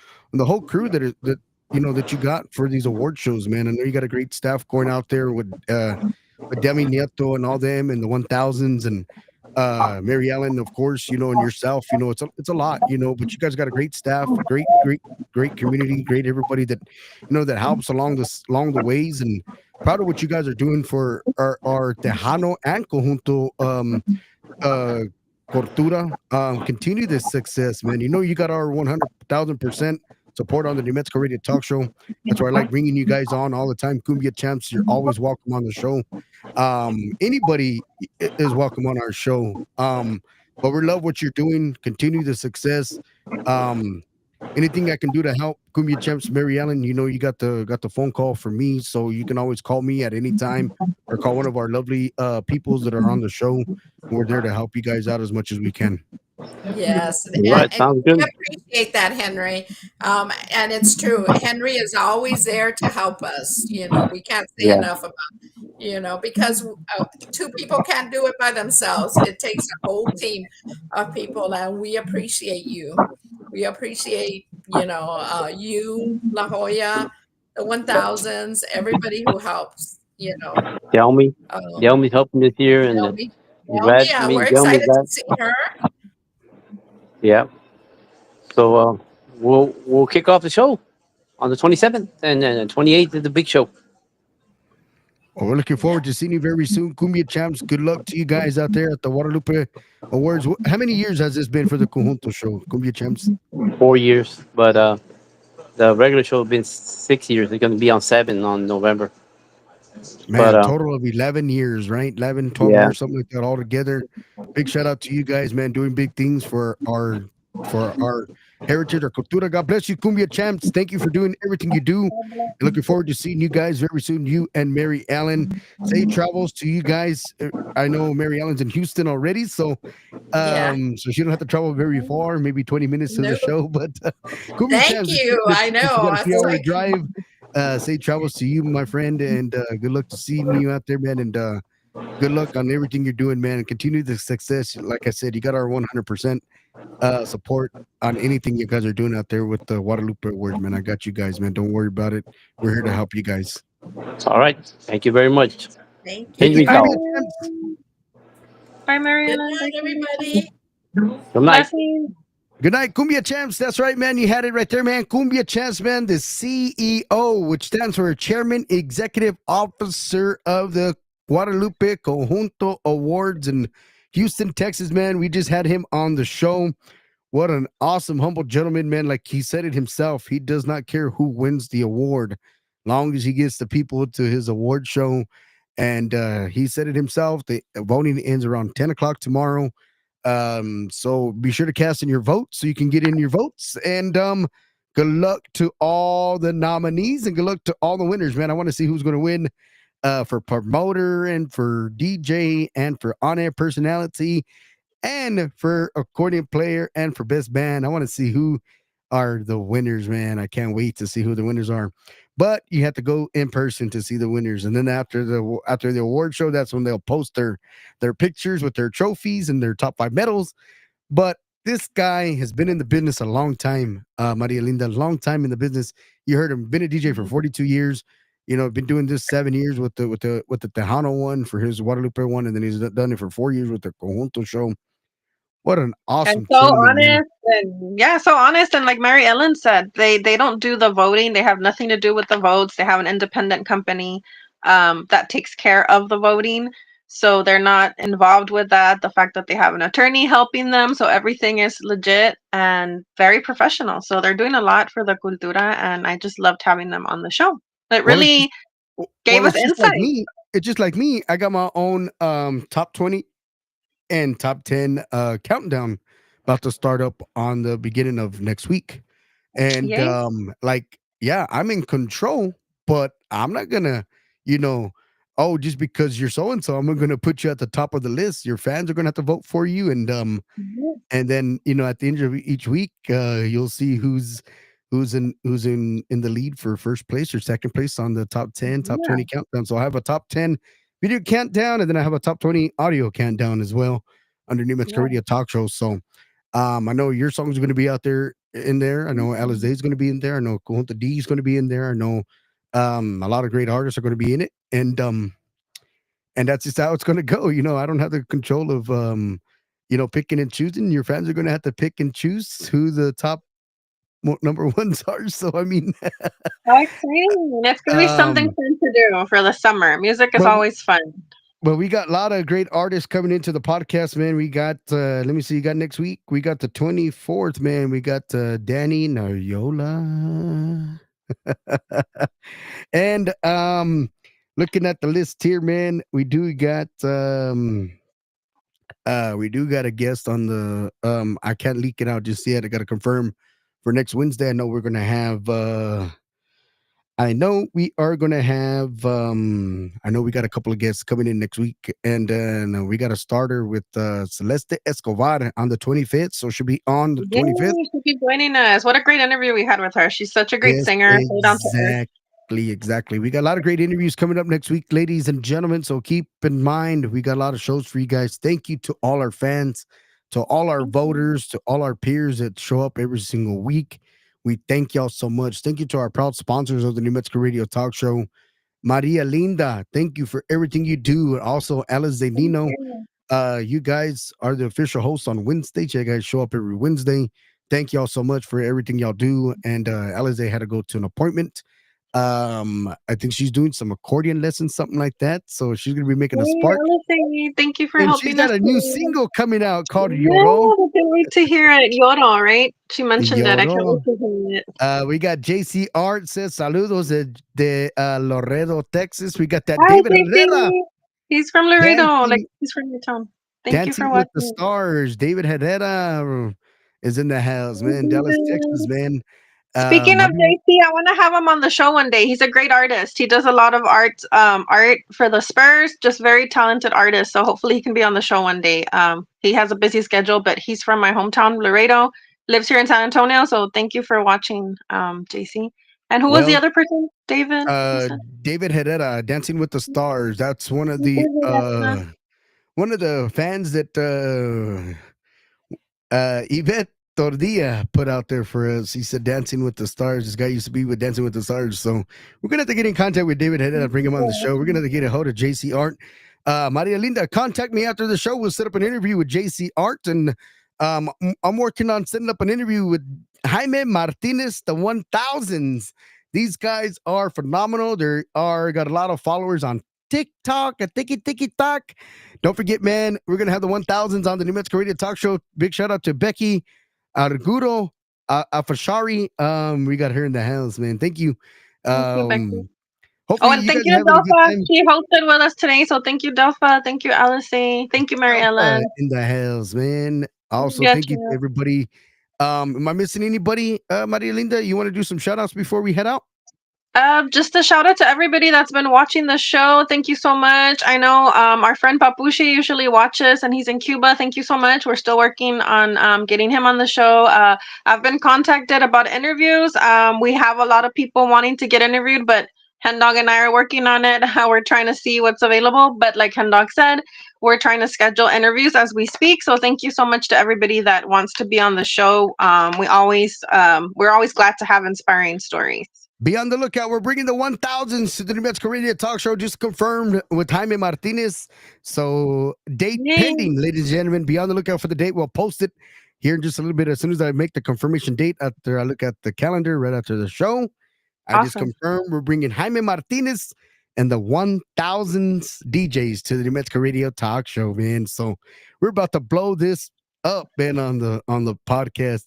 crew that you got for these award shows, man. I know you got a great staff going out there with Demi Nieto and all them, and the 1000s, and Mary Ellen, of course, and yourself. It's a lot, but you guys got a great staff, great community, great everybody that helps along the ways, and proud of what you guys are doing for our Tejano and Conjunto uh Cortura. Continue this success, man. You got our 100,000% support on the New Mexico Radio Talk Show. That's why I like bringing you guys on all the time. Cumbia Champs, you're always welcome on the show. Anybody is welcome on our show. But we love what you're doing. Continue the success. Um, Anything I can do to help Cumbia Champs, Mary Ellen, you got the phone call for me, so you can always call me at any time or call one of our lovely peoples that are on the show. We're there to help you guys out as much as we can. Yes, Right. and Sounds we good. appreciate that, Henry. And it's true. Henry is always there to help us. We can't say Yeah. enough about, because two people can't do it by themselves. It takes a whole team of people, and we appreciate you. We appreciate, you, La Jolla, the 1000s, everybody who helps, Delmy. um, Delmy's helping this year, and Delmy. Delmy, glad. I we're mean, Delmy's excited to glad. see her. Yeah. So we'll kick off the show on the 27th, and then the 28th is the big show. Well, we're looking forward to seeing you very soon. Cumbia Champs, good luck to you guys out there at the Guadalupe Awards. How many years has this been for the Conjunto show, Cumbia Champs? 4 years, but the regular show has been 6 years. It's going to be on 7 on November. Man, But a total of 11 years, right? 11, 12 yeah, years, something like that all together. Big shout out to you guys, man, doing big things for our heritage, our cultura. God bless you, Cumbia Champs. Thank you for doing everything you do. And looking forward to seeing you guys very soon. You and Mary Ellen. Safe travels to you guys. I know Mary Ellen's in Houston already, so Yeah. she don't have to travel very far, maybe 20 minutes to No, the show. But Cumbia thank Champs, you. I since you know. got a It's 3 hour like, drive, safe travels to you, my friend, and good luck to seeing you out there, man. And good luck on everything you're doing, man. And continue the success. Like I said, you got our 100% support on anything you guys are doing out there with the Guadalupe Awards, man. I got you guys, man. Don't worry about it. We're here to help you guys. all right. Thank you very much. thank Thank you, you. Cumbia Henry. Champs. Bye, Good Mariana. night, everybody. Good night. Blessings. Good night, Cumbia Champs. That's right, man. You had it right there, man. Cumbia Champs, man, the CEO, which stands for Chairman Executive Officer of the Guadalupe Conjunto Awards in Houston, Texas, man. We just had him on the show. What an awesome, humble gentleman, man. Like he said it himself, he does not care who wins the award, long as he gets the people to his award show. And he said it himself. The voting ends around 10 o'clock tomorrow. So be sure to cast in your vote so you can get in your votes. And good luck to all the nominees and good luck to all the winners, man. I want to see who's going to win for promoter and for DJ and for on-air personality and for accordion player and for best band. I want to see who are the winners, man. I can't wait to see who the winners are. But you have to go in person to see the winners, and then after the award show, that's when they'll post their pictures with their trophies and their top 5 medals. But this guy has been in the business a long time, Marialinda, a long time in the business. You heard him, been a DJ for 42 years. Been doing this 7 years with the Tejano one for his Guadalupe one, and then he's done it for 4 years with the Conjunto show. What an And awesome so gentleman, man. honest, and yeah, so honest. And like Mary Ellen said, they don't do the voting. They have nothing to do with the votes. They have an independent company that takes care of the voting. So they're not involved with that. The fact that they have an attorney helping them, so everything is legit and very professional. So they're doing a lot for the cultura, and I just loved having them on the show. It Well, it's really gave us it's just like insight. me. It's just like me. I got my own top 20 and top 10 countdown about to start up on the beginning of next week. And Yay. yeah, I'm in control, but I'm not gonna, you know, oh, just because you're so and so, I'm going to put you at the top of the list. Your fans are going to have to vote for you, and then at the end of each week, you'll see who's in the lead for first place or second place on the top 10, top Yeah. 20 countdown. So I have a top 10 video countdown, and then I have a top 20 audio countdown as well under New Mexico Yeah. Radio Talk Show. So I know your songs are going to be out there in there. I know Alizé is going to be in there. I know Conjunto D is going to be in there. I know a lot of great artists are going to be in it, and that's just how it's going to go. I don't have the control of picking and choosing. Your fans are going to have to pick and choose who the top number ones are. So I mean, How exciting. It's going to be something um, fun to do for the summer. Music is well, always fun. well, we got a lot of great artists coming into the podcast, man. We got let me see, you got next week. We got the 24th, man. We got Danny Nariola. And looking at the list here, man, we do got a guest on the I can't leak it out just yet. I gotta confirm for next Wednesday. I know we're gonna have I know we are gonna have I know we got a couple of guests coming in next week, and then we got a starter with Celeste Escobar on the 25th, so she'll be on the Yay, 25th. she'll be joining us. What a great interview we had with her. She's such a great Yes, singer, so down to earth. exactly. We got a lot of great interviews coming up next week, ladies and gentlemen. So keep in mind, we got a lot of shows for you guys. Thank you to all our fans, to all our Thank you. voters, to all our peers that show up every single week. We thank y'all so much. Thank you to our proud sponsors of the New Mexico Radio Talk Show. Marialinda, thank you for everything you do. And also, Alizé Thank Niño, you. you guys are the official hosts on Wednesday. You guys show up every Wednesday. Thank y'all so much for everything y'all do. And Alizé had to go to an appointment. I think she's doing some accordion lessons, something like that. So she's gonna be making a Hey, spark. Alizé, thank you for And she's helping us got a new today. single coming out called Yeah, Lloró. I can't wait to hear it. Yodel, right? She mentioned it. I can't Lloró. wait to hear it. We got JC Art says saludos de Laredo, Texas. We got that Hi, David Herrera JC. He's from Laredo. Like, dancing he's from your town. Thank you for dancing with the watching. stars. David Herrera is in the house, Hi, man. Dallas, Texas, David. man. Speaking I of JC, I want to have him on the show one day. He's a great artist. He does a lot of art for the Spurs. Just very talented artist. So hopefully he can be on the show one day. He has a busy schedule, but he's from my hometown, Laredo. Lives here in San Antonio. So thank you for watching, JC. And who was the well, other person? David. You said? David Herrera, Dancing with the Stars. That's David Herrera. one of the fans that Yvette Tordilla put out there for us. He said Dancing with the Stars. This guy used to be with Dancing with the Stars. So we're gonna have to get in contact with David Herrera, bring him on the show. We're gonna have to get a hold of JC Art. Maria Linda, contact me after the show. We'll set up an interview with JC Art, and I'm working on setting up an interview with Jaime Martinez, the 1000s. These guys are phenomenal. They are got a lot of followers on TikTok, a TikTok. Don't forget, man, we're gonna have the 1000s on the New Mexico Radio Talk Show. Big shout out to Becky Arguro Afashari. We got her in the house, man. Thank you. Thank you, Becky. Hopefully and you thank guys are you, having a good Delpha. time. She hosted with us today. So thank you, Delpha. Thank you, Alizé. Thank you, Mariella. In the house, man. Also, Gotcha. thank you to everybody. Am I missing anybody, Maria Linda? You want to do some shout outs before we head out? Just a shout out to everybody that's been watching the show. Thank you so much. I know our friend Papushi usually watches and he's in Cuba. Thank you so much. We're still working on getting him on the show. I've been contacted about interviews. We have a lot of people wanting to get interviewed, but Hendawg and I are working on it. We're trying to see what's available. But like Hendawg said, we're trying to schedule interviews as we speak. So thank you so much to everybody that wants to be on the show. We're always glad to have inspiring stories. Be on the lookout. We're bringing the 1000s to the New Mexico Radio Talk Show, just confirmed with Jaime Martinez. So, date pending, ladies and gentlemen. Be on the lookout for the date. We'll post it here in just a little bit. As soon as I make the confirmation date, after I look at the calendar right after the show, I just confirm we're bringing Jaime Martinez and the 1000s DJs to the New Mexico Radio Talk Show, man. So, we're about to blow this up, man, on the podcast.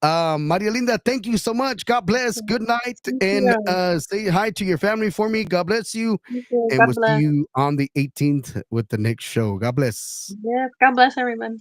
Maria Linda, thank you so much. God bless. Good night. And say hi to your family for me. God bless you. And God we'll bless. see you on the 18th with the next show. God bless. Yes, God bless everyone.